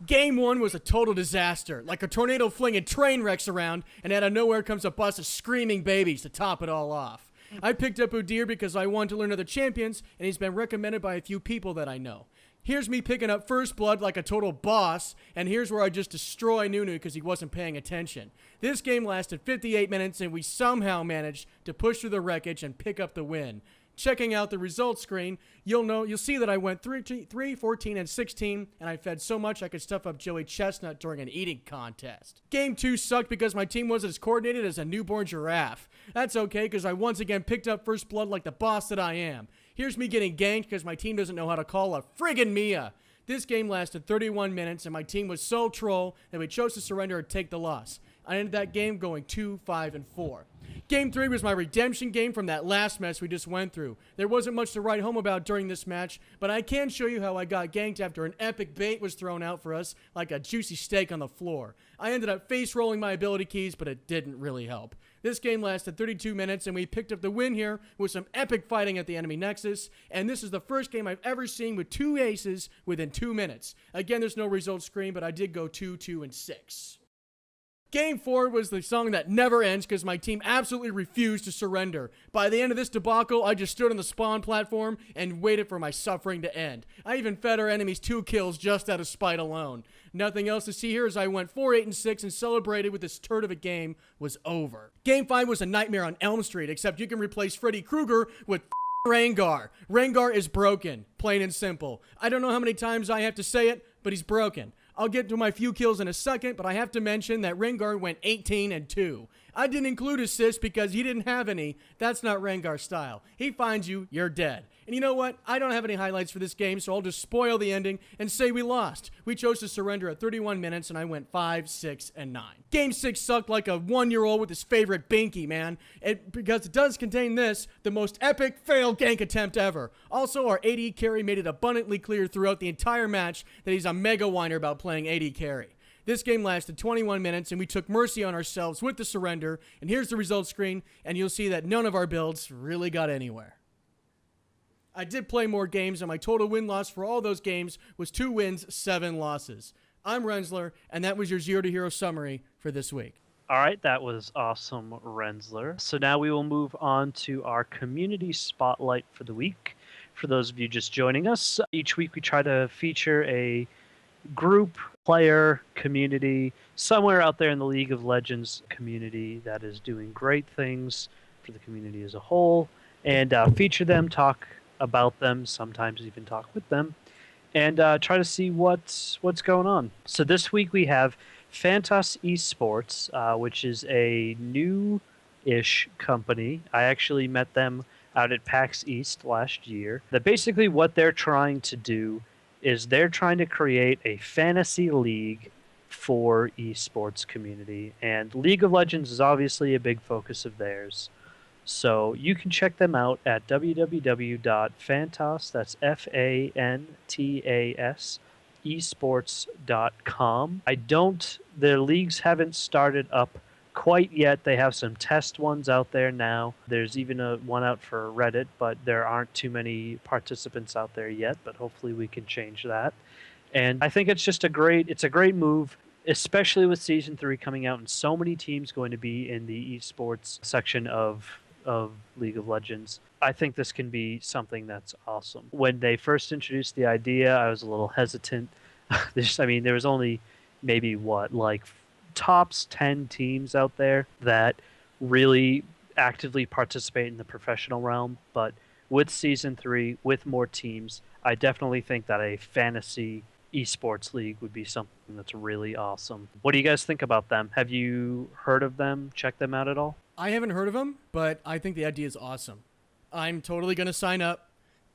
B: Game 1 was a total disaster, like a tornado flinging train wrecks around, and out of nowhere comes a bus of screaming babies to top it all off. I picked up Udyr because I wanted to learn other champions, and he's been recommended by a few people that I know. Here's me picking up First Blood like a total boss, and here's where I just destroy Nunu because he wasn't paying attention. This game lasted 58 minutes, and we somehow managed to push through the wreckage and pick up the win. Checking out the results screen, you'll see that I went 3, 14, and 16, and I fed so much I could stuff up Joey Chestnut during an eating contest. Game 2 sucked because my team wasn't as coordinated as a newborn giraffe. That's okay, because I once again picked up First Blood like the boss that I am. Here's me getting ganked because my team doesn't know how to call a friggin' Mia. This game lasted 31 minutes, and my team was so troll that we chose to surrender and take the loss. I ended that game going 2, 5, and 4. Game 3 was my redemption game from that last mess we just went through. There wasn't much to write home about during this match, but I can show you how I got ganked after an epic bait was thrown out for us like a juicy steak on the floor. I ended up face rolling my ability keys, but it didn't really help. This game lasted 32 minutes, and we picked up the win here with some epic fighting at the enemy nexus, and this is the first game I've ever seen with 2 aces within 2 minutes. Again, there's no results screen, but I did go 2, 2, and 6. Game 4 was the song that never ends because my team absolutely refused to surrender. By the end of this debacle, I just stood on the spawn platform and waited for my suffering to end. I even fed our enemies 2 kills just out of spite alone. Nothing else to see here as I went 4, 8, and 6 and celebrated with this turd of a game was over. Game 5 was a nightmare on Elm Street, except you can replace Freddy Krueger with Rengar. Rengar is broken, plain and simple. I don't know how many times I have to say it, but he's broken. I'll get to my few kills in a second, but I have to mention that Rengar went 18 and 2. I didn't include assists because he didn't have any. That's not Rengar style. He finds you, you're dead. And you know what? I don't have any highlights for this game, so I'll just spoil the ending and say we lost. We chose to surrender at 31 minutes, and I went 5, 6, and 9. Game 6 sucked like a 1-year-old with his favorite binky, man. Because it does contain this, the most epic failed gank attempt ever. Also, our AD carry made it abundantly clear throughout the entire match that he's a mega whiner about playing AD carry. This game lasted 21 minutes, and we took mercy on ourselves with the surrender. And here's the results screen, and you'll see that none of our builds really got anywhere. I did play more games, and my total win-loss for all those games was 2 wins, 7 losses. I'm Renzler, and that was your 0 to hero summary for this week.
A: All right, that was awesome, Renzler. So now we will move on to our community spotlight for the week. For those of you just joining us, each week we try to feature a group, player, community, somewhere out there in the League of Legends community that is doing great things for the community as a whole, and feature them, talk about them, sometimes even talk with them, and try to see what's going on. So this week we have Phantos Esports, which is a new-ish company. I actually met them out at PAX East last year. That basically what they're trying to do is they're trying to create a fantasy league for esports community, and League of Legends is obviously a big focus of theirs. So you can check them out at www.phantos, that's Fantas, esports.com. Their leagues haven't started up quite yet. They have some test ones out there now. There's even one out for Reddit, but there aren't too many participants out there yet, but hopefully we can change that. And I think it's just it's a great move, especially with season 3 coming out and so many teams going to be in the esports section of League of Legends. I think this can be something that's awesome. When they first introduced the idea, I was a little hesitant. There was only maybe tops 10 teams out there that really actively participate in the professional realm, but with season 3, with more teams, I definitely think that a fantasy esports league would be something that's really awesome. What do you guys think about them? Have you heard of them? Checked them out at all?
B: I haven't heard of them, but I think the idea is awesome. I'm totally going to sign up,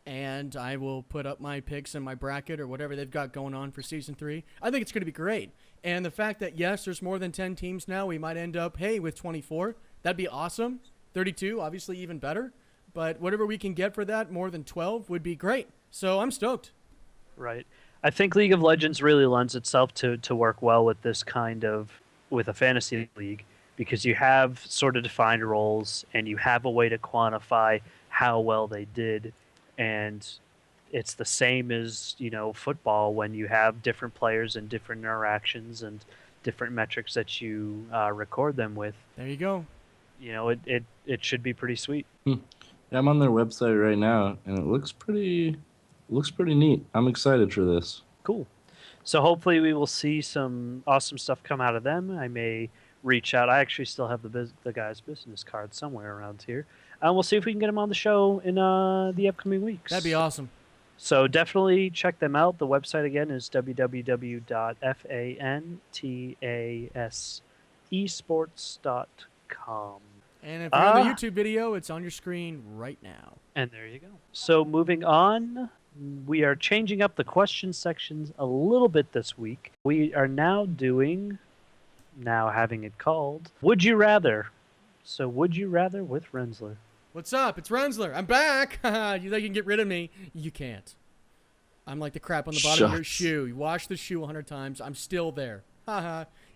B: and I will put up my picks in my bracket or whatever they've got going on for Season 3. I think it's going to be great. And the fact that, yes, there's more than 10 teams now, we might end up, with 24. That'd be awesome. 32, obviously even better. But whatever we can get for that, more than 12, would be great. So I'm stoked.
A: Right. I think League of Legends really lends itself to work well with with a fantasy league, because you have sort of defined roles and you have a way to quantify how well they did. And it's the same as, football, when you have different players and different interactions and different metrics that you record them with.
B: There you go.
A: It should be pretty sweet.
C: Yeah, I'm on their website right now, and it looks pretty neat. I'm excited for this.
A: Cool. So hopefully we will see some awesome stuff come out of them. I may reach out. I actually still have the guy's business card somewhere around here. And we'll see if we can get him on the show in the upcoming weeks.
B: That'd be awesome.
A: So definitely check them out. The website again is www.fantasesports.com.
B: And if you're on the YouTube video, it's on your screen right now.
A: And there you go. So moving on, we are changing up the question sections a little bit this week. We are now having it called Would You Rather. So would you rather with Renzler?
B: What's up? It's Renzler. I'm back. You think you can get rid of me? You can't. I'm like the crap on the bottom of your shoe. You wash the shoe 100 times. I'm still there.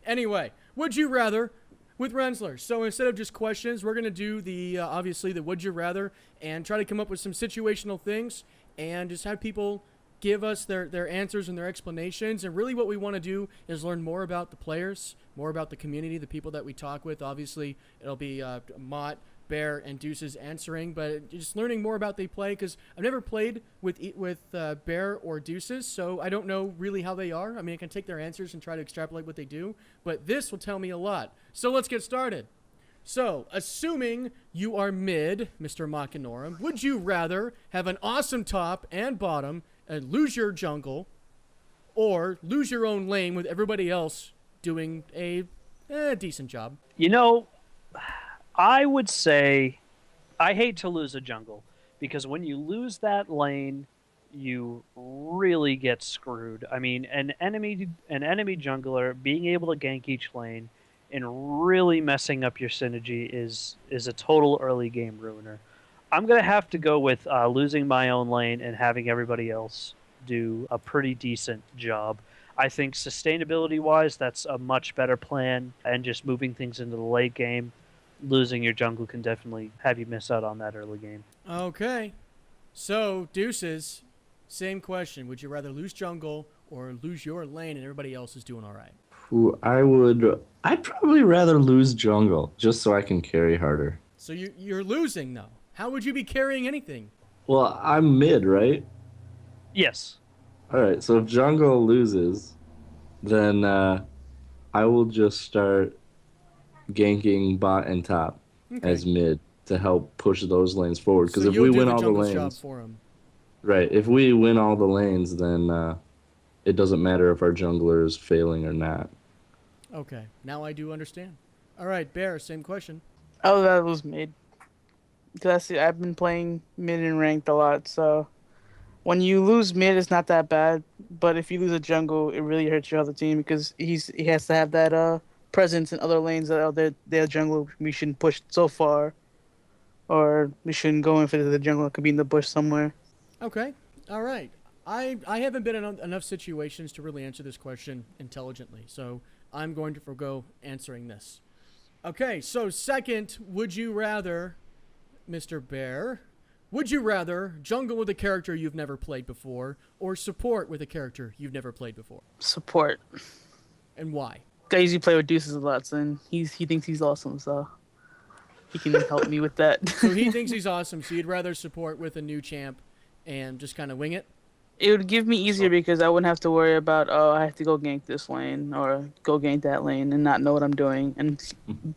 B: Anyway, would you rather with Renzler? So instead of just questions, we're going to do obviously the would you rather and try to come up with some situational things and just have people give us their answers and their explanations. And really what we want to do is learn more about the players, more about the community, the people that we talk with. Obviously, it'll be Mott, Bear, and Deuces answering, but just learning more about they play, because I've never played with Bear or Deuces, so I don't know really how they are. I mean, I can take their answers and try to extrapolate what they do, but this will tell me a lot. So let's get started. So, assuming you are mid, Mr. Motgnarom, would you rather have an awesome top and bottom and lose your jungle, or lose your own lane with everybody else doing a decent job?
A: I would say I hate to lose a jungle, because when you lose that lane, you really get screwed. I mean, an enemy jungler being able to gank each lane and really messing up your synergy is a total early game ruiner. I'm going to have to go with losing my own lane and having everybody else do a pretty decent job. I think sustainability-wise, that's a much better plan, and just moving things into the late game, losing your jungle can definitely have you miss out on that early game.
B: Okay. So, Deuces, same question. Would you rather lose jungle or lose your lane and everybody else is doing all right?
C: I'd probably rather lose jungle, just so I can carry harder.
B: So you're losing, though. How would you be carrying anything?
C: Well, I'm mid, right?
A: Yes.
C: Alright, so if jungle loses, then I will just start ganking bot and top as mid to help push those lanes forward. Because if we win all the lanes,
B: job for him.
C: Right? If we win all the lanes, then it doesn't matter if our jungler is failing or not.
B: Okay, now I do understand. All right, Bear, same question.
D: Oh, that was mid. Because I've been playing mid and ranked a lot, so when you lose mid, it's not that bad. But if you lose a jungle, it really hurts your other team, because he has to have that presence in other lanes that their jungle we shouldn't push so far, or we shouldn't go in for the jungle. It could be in the bush somewhere.
B: Okay, all right. I haven't been in enough situations to really answer this question intelligently, so I'm going to forgo answering this. Okay, so second, would you rather, Mr. Bear, would you rather jungle with a character you've never played before or support with a character you've never played before?
D: Support.
B: And why?
D: I usually play with Deuces a lot, so and he thinks he's awesome, so he can help me with that.
B: So he thinks he's awesome, so you'd rather support with a new champ and just kind of wing it?
D: It would give me easier because I wouldn't have to worry about, oh, I have to go gank this lane or go gank that lane and not know what I'm doing and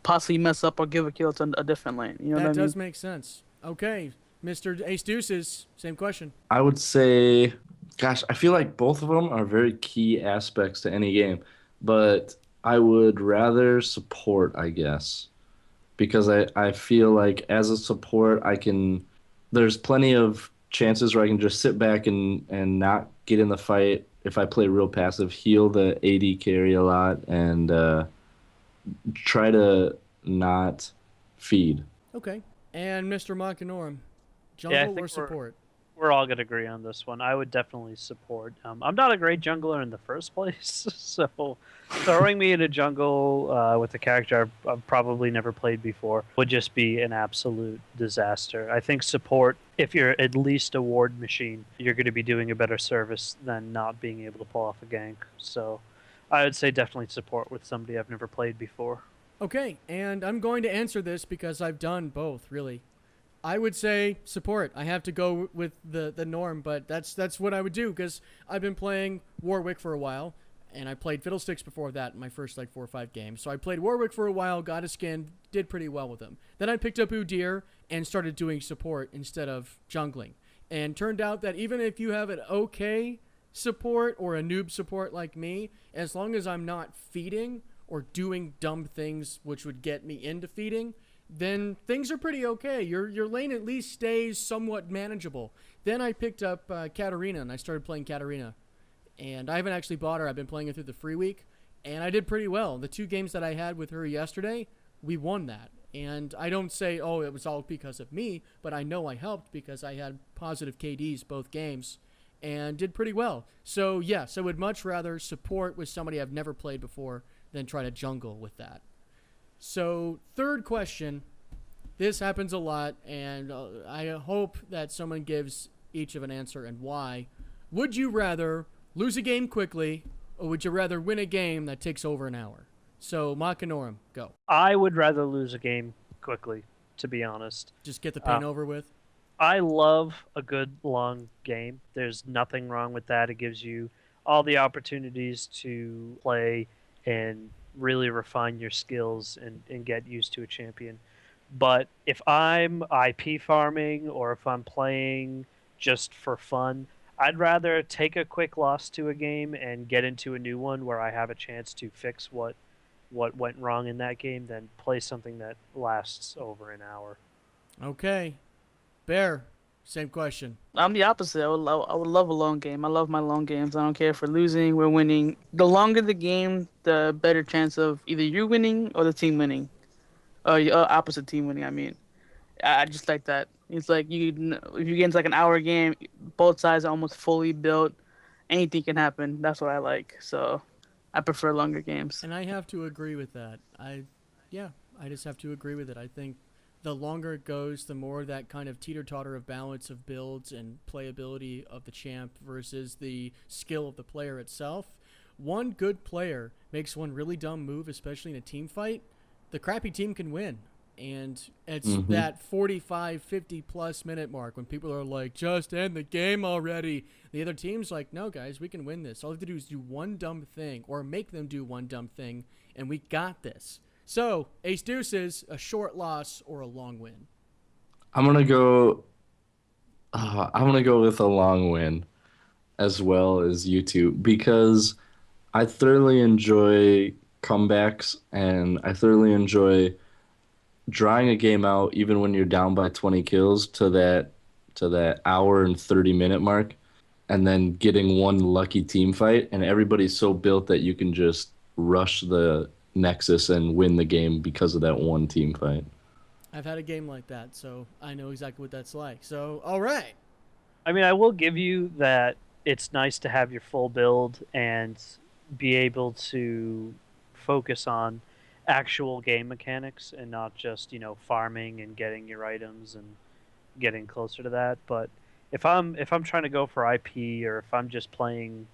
D: possibly mess up or give a kill to a different lane. You know what I
B: That
D: mean?
B: does make sense. Okay, Mr. Ace Deuces, same question.
C: I would say, gosh, I feel like both of them are very key aspects to any game, but I would rather support, I guess, because I feel like as a support, there's plenty of chances where I can just sit back and not get in the fight if I play real passive, heal the AD carry a lot, and try to not feed.
B: Okay. And Mr. Motgnarom,
A: Yeah, I
B: jungle
A: think
B: or support?
A: We're all going to agree on this one. I would definitely support. I'm not a great jungler in the first place, so throwing me in a jungle with a character I've probably never played before would just be an absolute disaster. I think support, if you're at least a ward machine, you're going to be doing a better service than not being able to pull off a gank. So I would say definitely support with somebody I've never played before.
B: Okay, and I'm going to answer this because I've done both, really. I would say support. I have to go with the norm, but that's what I would do because I've been playing Warwick for a while, and I played Fiddlesticks before that in my first 4 or 5 games. So I played Warwick for a while, got a skin, did pretty well with him. Then I picked up Udyr and started doing support instead of jungling. And turned out that even if you have an okay support or a noob support like me, as long as I'm not feeding or doing dumb things which would get me into feeding, then things are pretty okay. Your lane at least stays somewhat manageable. Then I picked up Katarina, and I started playing Katarina. And I haven't actually bought her. I've been playing her through the free week, and I did pretty well. The 2 games that I had with her yesterday, we won that. And I don't say, oh, it was all because of me, but I know I helped because I had positive KDs both games and did pretty well. So, yes, I would much rather support with somebody I've never played before than try to jungle with that. So, third question. This happens a lot, and I hope that someone gives each of an answer and why. Would you rather lose a game quickly, or would you rather win a game that takes over an hour? So, Motgnarom, go.
A: I would rather lose a game quickly, to be honest.
B: Just get the pain over with.
A: I love a good long game. There's nothing wrong with that. It gives you all the opportunities to play and really refine your skills and get used to a champion. But if I'm IP farming or if I'm playing just for fun, I'd rather take a quick loss to a game and get into a new one where I have a chance to fix what went wrong in that game than play something that lasts over an hour.
B: Okay. Bear, same question.
D: I'm the opposite. I would love a long game. I love my long games. I don't care if we're losing, we're winning. The longer the game, the better chance of either you winning or the team winning. Or opposite team winning, I mean. I just like that. It's like if you get into an hour game, both sides are almost fully built. Anything can happen. That's what I like. So I prefer longer games.
B: And I have to agree with that. I just have to agree with it. I think the longer it goes, the more that kind of teeter-totter of balance of builds and playability of the champ versus the skill of the player itself. One good player makes one really dumb move, especially in a team fight. The crappy team can win. And it's that 45, 50-plus minute mark when people are like, just end the game already. The other team's like, no, guys, we can win this. All we have to do is do one dumb thing or make them do one dumb thing, and we got this. So, Ace Deuces, a short loss or a long win?
C: I'm gonna go with a long win as well as you two because I thoroughly enjoy comebacks and I thoroughly enjoy drawing a game out even when you're down by 20 kills to that hour and 30-minute mark and then getting one lucky team fight and everybody's so built that you can just rush the Nexus and win the game because of that one team fight.
B: I've had a game like that, so I know exactly what that's like. So, all right.
A: I mean, I will give you that it's nice to have your full build and be able to focus on actual game mechanics and not just farming and getting your items and getting closer to that. But if I'm trying to go for IP, or if I'm just playing,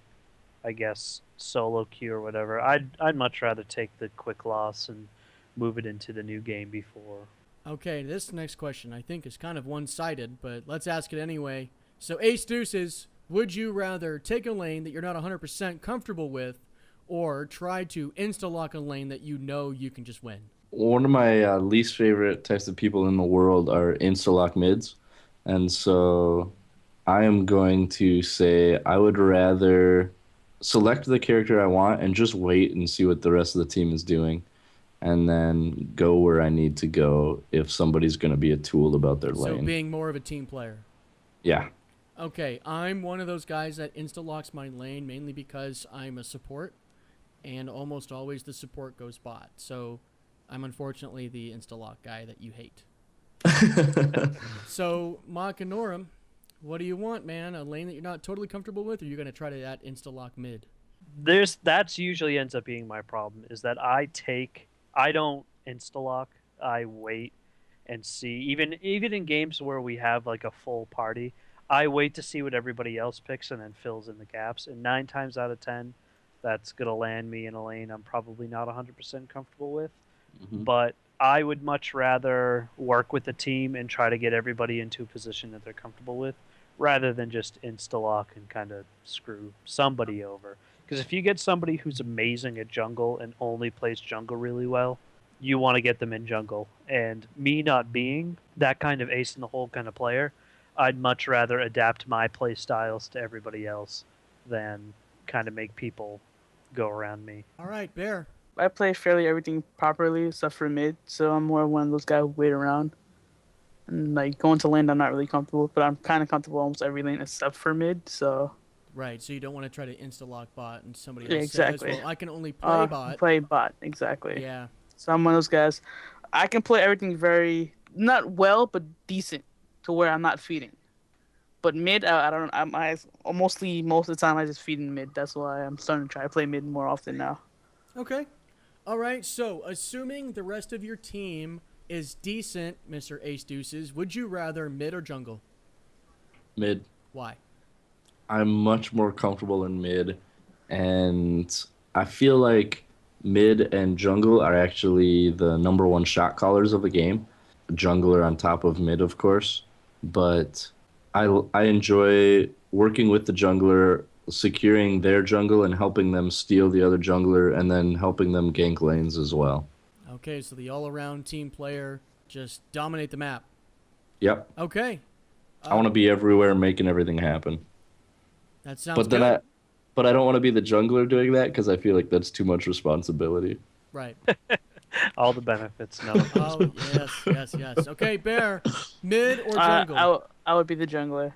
A: I guess, solo queue or whatever, I'd much rather take the quick loss and move it into the new game before.
B: Okay, this next question I think is kind of one-sided, but let's ask it anyway. So, Ace Deuces, would you rather take a lane that you're not 100% comfortable with, or try to insta-lock a lane that you know you can just win?
C: One of my least favorite types of people in the world are Instalock mids. And so I am going to say I would rather select the character I want and just wait and see what the rest of the team is doing, and then go where I need to go if somebody's going to be a tool about their
B: So,
C: lane.
B: being more of a team player.
C: Yeah.
B: Okay, I'm one of those guys that insta-locks my lane mainly because I'm a support, and almost always the support goes bot. So, I'm unfortunately the insta-lock guy that you hate. So, Motgnarom, what do you want, man? A lane that you're not totally comfortable with, or are you going to try to that insta-lock mid?
A: That's usually ends up being my problem, is that I don't insta-lock. I wait and see. Even in games where we have like a full party, I wait to see what everybody else picks and then fills in the gaps. And 9 times out of 10, that's gonna land me in a lane I'm probably not 100% comfortable with.
C: Mhm.
A: But I would much rather work with the team and try to get everybody into a position that they're comfortable with, rather than just insta-lock and kind of screw somebody over. Because if you get somebody who's amazing at jungle and only plays jungle really well, you want to get them in jungle. And me not being that kind of ace in the hole kind of player, I'd much rather adapt my play styles to everybody else than kind of make people go around me.
B: All right, Bear.
D: I play fairly everything properly except for mid, so I'm more one of those guys who wait around. And like going to lane, I'm not really comfortable, but I'm kind of comfortable almost every lane except for mid. So
B: Right, so you don't want to try to insta-lock bot and somebody
D: Yeah,
B: else
D: exactly.
B: says, well, I can only play bot.
D: play bot exactly.
B: Yeah.
D: So I'm one of those guys. I can play everything very not well, but decent to where I'm not feeding. But mid, I don't. Mostly most of the time I just feed in mid. That's why I'm starting to try to play mid more often now.
B: Okay. All right, so assuming the rest of your team is decent, Mr. Ace Deuces, would you rather mid or jungle?
C: Mid.
B: Why?
C: I'm much more comfortable in mid, and I feel like mid and jungle are actually the number one shot callers of the game. Jungler on top of mid, of course, but I enjoy working with the jungler, securing their jungle and helping them steal the other jungler, and then helping them gank lanes as well.
B: Okay, so the all-around team player, just dominate the map.
C: Yep.
B: Okay.
C: I want to be everywhere making everything happen.
B: That sounds
C: But
B: good.
C: then I don't want to be the jungler doing that because I feel like that's too much responsibility.
B: Right.
A: All the benefits, no.
B: Oh, yes. Okay, Bear, mid or jungle?
D: I would be the jungler.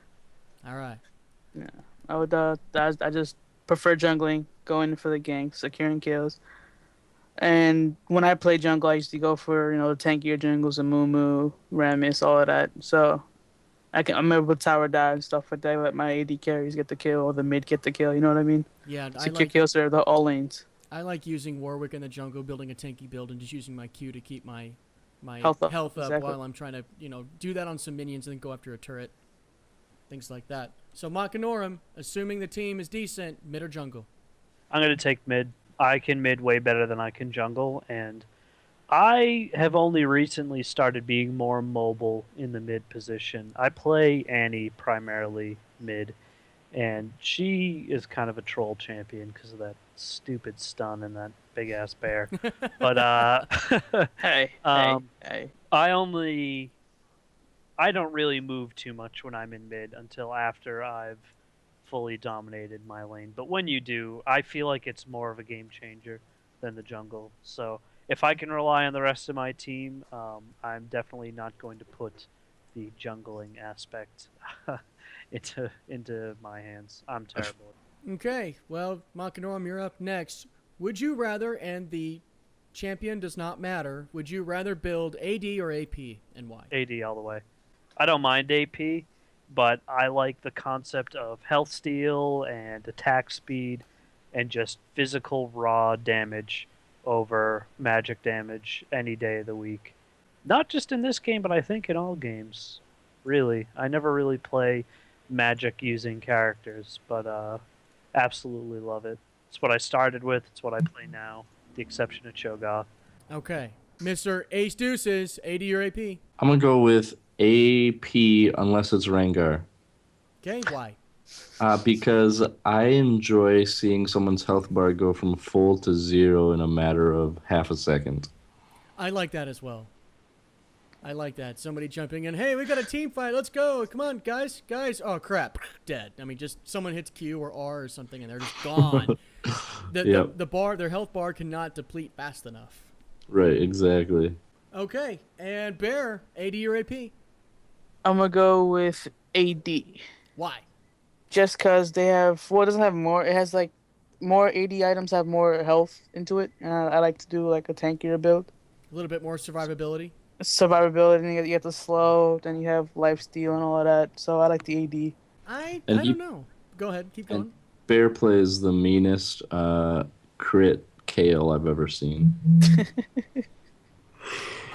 B: All right.
D: Yeah, I would. I just prefer jungling, going for the gank, securing kills. And when I play jungle, I used to go for the tankier jungles, and Mumu, Rammus, all of that. So I'm able to tower dive and stuff like that. Let my AD carries get the kill or the mid get the kill. You know what I mean?
B: Yeah,
D: Secure kills are the all lanes.
B: I like using Warwick in the jungle, building a tanky build, and just using my Q to keep my
D: Health up,
B: while
D: exactly.
B: I'm trying to do that on some minions and then go after a turret, things like that. So Motgnarom, assuming the team is decent, mid or jungle?
A: I'm going to take mid. I can mid way better than I can jungle, and I have only recently started being more mobile in the mid position. I play Annie primarily mid, and she is kind of a troll champion because of that stupid stun and that big ass bear. But
D: Hey,
A: Um,
D: hey.
A: I don't really move too much when I'm in mid until after I've fully dominated my lane. But when you do, I feel like it's more of a game changer than the jungle. So if I can rely on the rest of my team, I'm definitely not going to put the jungling aspect into my hands. I'm terrible.
B: Okay, well, Motgnarom, you're up next. Would you rather, and the champion does not matter, would you rather build AD or AP, and why?
A: AD all the way. I don't mind AP, but I like the concept of health steal and attack speed and just physical raw damage over magic damage any day of the week. Not just in this game, but I think in all games. Really. I never really play magic using characters, but absolutely love it. It's what I started with, it's what I play now, the exception of Cho'Gath.
B: Okay. Mr. Ace Deuces, AD or AP?
C: I'm going to go with AP unless it's Rengar.
B: Okay, why?
C: Because I enjoy seeing someone's health bar go from full to 0 in a matter of half a second.
B: I like that as well. I like that. Somebody jumping in, hey, we got a team fight, let's go. Come on, guys. Oh, crap. Dead. I mean, just someone hits Q or R or something and they're just gone. Their health bar cannot deplete fast enough.
C: Right, exactly.
B: Okay, and Bear, AD or AP?
D: I'm gonna go with AD.
B: Why?
D: Just because they have, well, it doesn't have more. It has like more AD items have more health into it, and I like to do like a tankier build.
B: A little bit more survivability.
D: Survivability, and you get the slow, then you have life steal and all of that. So I like the AD.
B: I don't know. Go ahead, keep going.
C: Bear plays the meanest crit Kale I've ever seen.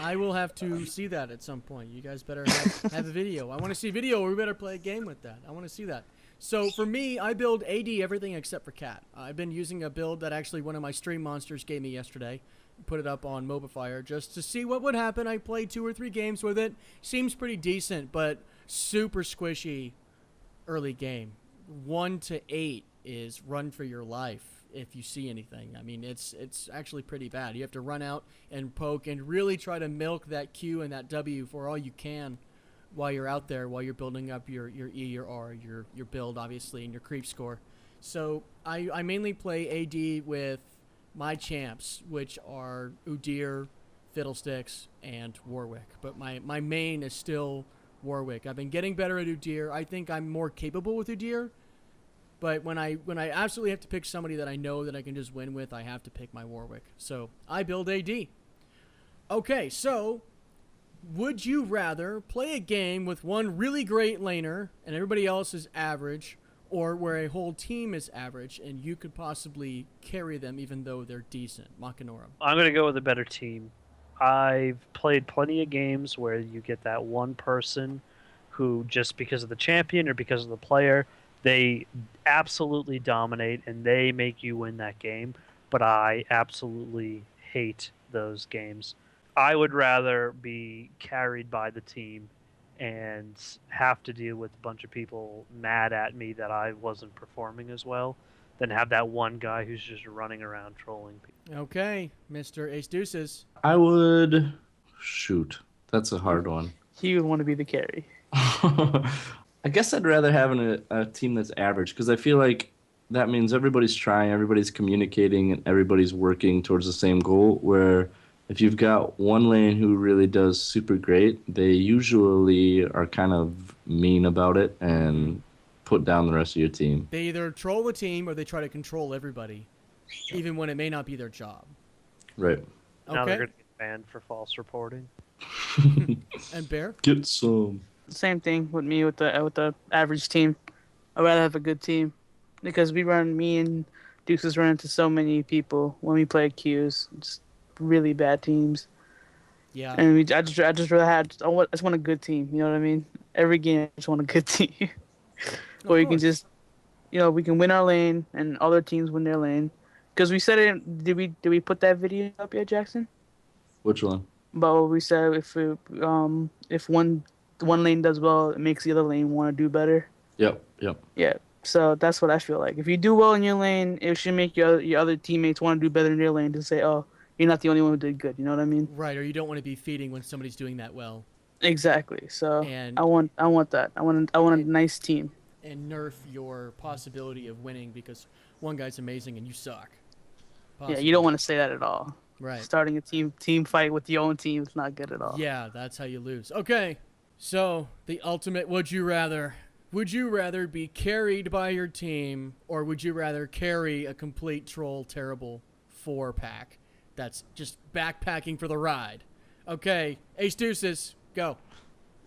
B: I will have to see that at some point. You guys better have a video. I want to see a video, or we better play a game with that. I want to see that. So for me, I build AD everything except for Cat. I've been using a build that actually one of my stream monsters gave me yesterday. Put it up on Mobifier just to see what would happen. I played 2 or 3 games with it. Seems pretty decent, but super squishy early game. 1 to 8 is run for your life if you see anything. I mean, it's actually pretty bad. You have to run out and poke and really try to milk that Q and that W for all you can while you're out there, while you're building up your E, your R, your build, obviously, and your creep score. So I mainly play AD with my champs, which are Udyr, Fiddlesticks, and Warwick. But my main is still Warwick. I've been getting better at Udyr. I think I'm more capable with Udyr. But when I absolutely have to pick somebody that I know that I can just win with, I have to pick my Warwick. So I build AD. Okay, so would you rather play a game with one really great laner and everybody else is average, or where a whole team is average and you could possibly carry them even though they're decent? Motgnarom.
A: I'm going to go with a better team. I've played plenty of games where you get that one person who, just because of the champion or because of the player, they absolutely dominate and they make you win that game. But I absolutely hate those games. I would rather be carried by the team and have to deal with a bunch of people mad at me that I wasn't performing as well than have that one guy who's just running around trolling people.
B: Okay, Mr. Ace Deuces.
C: I would... Shoot. That's a hard one.
D: He would want to be the carry.
C: I guess I'd rather have a team that's average, because I feel like that means everybody's trying, everybody's communicating, and everybody's working towards the same goal, where if you've got one lane who really does super great, they usually are kind of mean about it and put down the rest of your team.
B: They either troll the team or they try to control everybody, even when it may not be their job.
C: Right.
A: Now they're
B: Okay.
A: going to get banned for false reporting.
B: And Bear?
C: Get some.
D: Same thing with me with the average team. I'd rather have a good team because me and Deuces run into so many people when we play queues. Just really bad teams.
B: Yeah.
D: And I just rather I just want a good team. You know what I mean? Every game, I just want a good team. Where you can just, we can win our lane and other teams win their lane. Because we said it. Did we put that video up yet, Jackson?
C: Which one?
D: But we said if one lane does well, it makes the other lane want to do better.
C: Yep.
D: Yeah. So that's what I feel like. If you do well in your lane, it should make your other teammates want to do better in their lane to say, oh, you're not the only one who did good. You know what I mean?
B: Right, or you don't want to be feeding when somebody's doing that well.
D: Exactly. So
B: And-
D: I want that. I want a nice team.
B: And nerf your possibility of winning because one guy's amazing and you suck.
D: Yeah, you don't want to say that at all.
B: Right.
D: Starting a team fight with your own team is not good at all.
B: Yeah, that's how you lose. Okay, so the ultimate would you rather. Would you rather be carried by your team, or would you rather carry a complete troll terrible 4-pack that's just backpacking for the ride? Okay, Ace Deuces, go.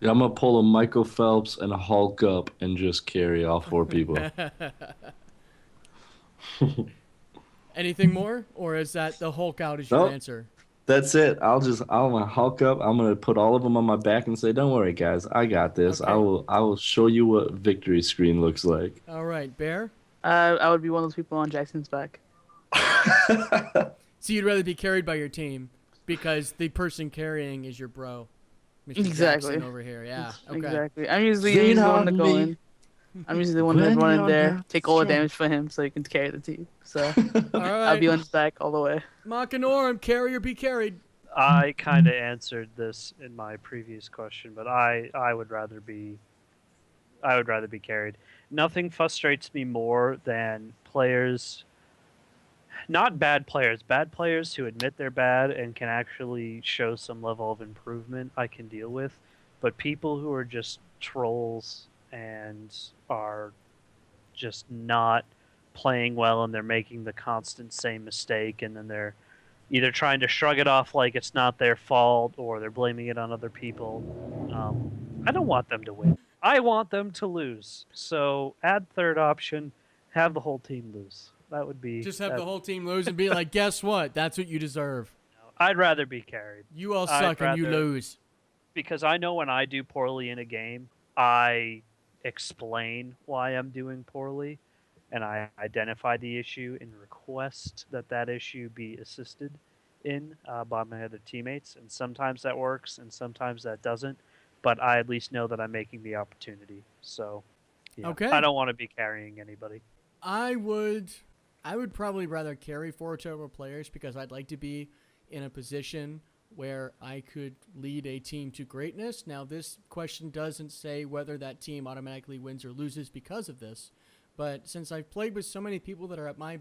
C: Yeah, I'm going to pull a Michael Phelps and a Hulk up and just carry all 4 people.
B: Anything more, or is that the Hulk out is your
C: Nope.
B: answer?
C: That's it. I'm gonna hulk up. I'm gonna put all of them on my back and say, "Don't worry, guys. I got this.
B: Okay.
C: I will show you what victory screen looks like."
B: All right, Bear.
D: I would be one of those people on Jackson's back.
B: So you'd rather be carried by your team because the person carrying is your bro, Mr.
D: Exactly.
B: Jackson over here. Yeah. Okay.
D: Exactly. I'm usually the one to go in. I'm usually the one to run in there, take all the damage for him, so he can carry the team. So
B: All
D: I'll
B: right.
D: be on his back all the way.
B: Motgnarom, carry or be carried.
A: I kind of answered this in my previous question, but I would rather be carried. Nothing frustrates me more than players, not bad players who admit they're bad and can actually show some level of improvement I can deal with, but people who are just trolls and are just not playing well and they're making the constant same mistake, and then they're either trying to shrug it off like it's not their fault or they're blaming it on other people. I don't want them to win. I want them to lose. So add third option, have the whole team lose. That would be
B: Just have the whole team lose and be like, guess what? That's what you deserve.
A: I'd rather be carried.
B: You all suck and you lose.
A: Because I know when I do poorly in a game, I explain why I'm doing poorly, and I identify the issue and request that issue be assisted in by my other teammates. And sometimes that works, and sometimes that doesn't. But I at least know that I'm making the opportunity. So, yeah,
B: Okay.
A: I don't want to be carrying anybody.
B: I would probably rather carry 4 total players because I'd like to be in a position where I could lead a team to greatness. Now, this question doesn't say whether that team automatically wins or loses because of this, but since I've played with so many people that are at my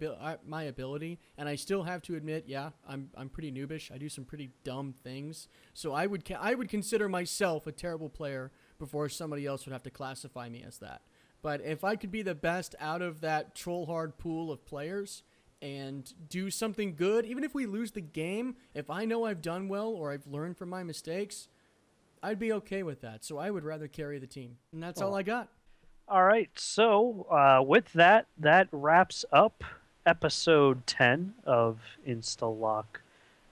B: ability, and I still have to admit, yeah, I'm pretty noobish. I do some pretty dumb things, so I would consider myself a terrible player before somebody else would have to classify me as that. But if I could be the best out of that troll hard pool of players and do something good, even if we lose the game, if I know I've done well or I've learned from my mistakes, I'd be okay with that. So I would rather carry the team. And that's all I got.
A: All right, so with that wraps up episode 10 of Instalock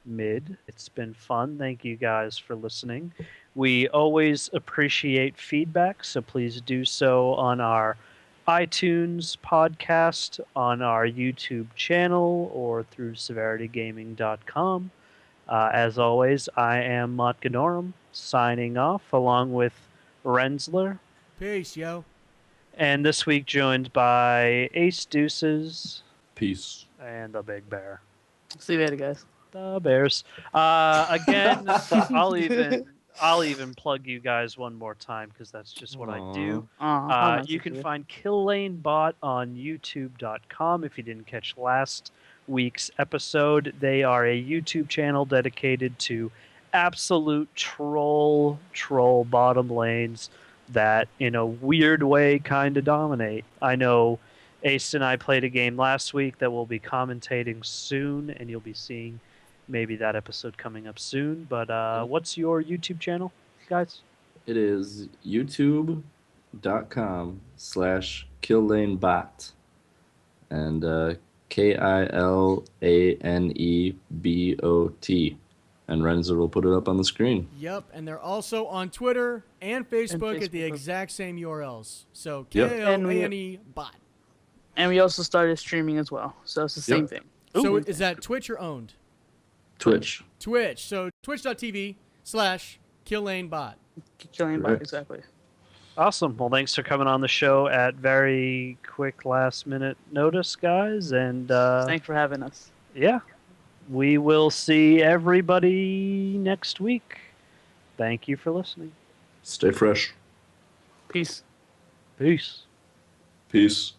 A: Mid. It's been fun. Thank you guys for listening. We always appreciate feedback, so please do so on our iTunes podcast, on our YouTube channel, or through severitygaming.com. As always, I am Motgnarom, signing off, along with Renzler.
B: Peace, yo.
A: And this week joined by Ace Deuces.
C: Peace.
A: And the Big Bear.
D: See you later, guys.
A: The Bears. Again, I'll even plug you guys one more time because that's just what I do. You can find Kilane Bot on YouTube.com. If you didn't catch last week's episode, they are a YouTube channel dedicated to absolute troll bottom lanes that, in a weird way, kind of dominate. I know Ace and I played a game last week that we'll be commentating soon, and you'll be seeing maybe that episode coming up soon. But what's your YouTube channel, guys?
C: It is youtube.com/KilaneBot. And KILANEBOT. And Renzler will put it up on the screen.
B: Yep, and they're also on Twitter and Facebook at the exact same URLs. So KILANE Bot.
D: And we also started streaming as well, so it's the same thing.
B: So is that Twitch or owned?
C: Twitch.
B: So twitch.tv/KilaneBot.
D: KilaneBot, exactly.
A: Awesome. Well, thanks for coming on the show at very quick last-minute notice, guys. And
D: thanks for having us.
A: Yeah. We will see everybody next week. Thank you for listening.
C: Stay fresh.
D: Peace.
A: Peace.
C: Peace.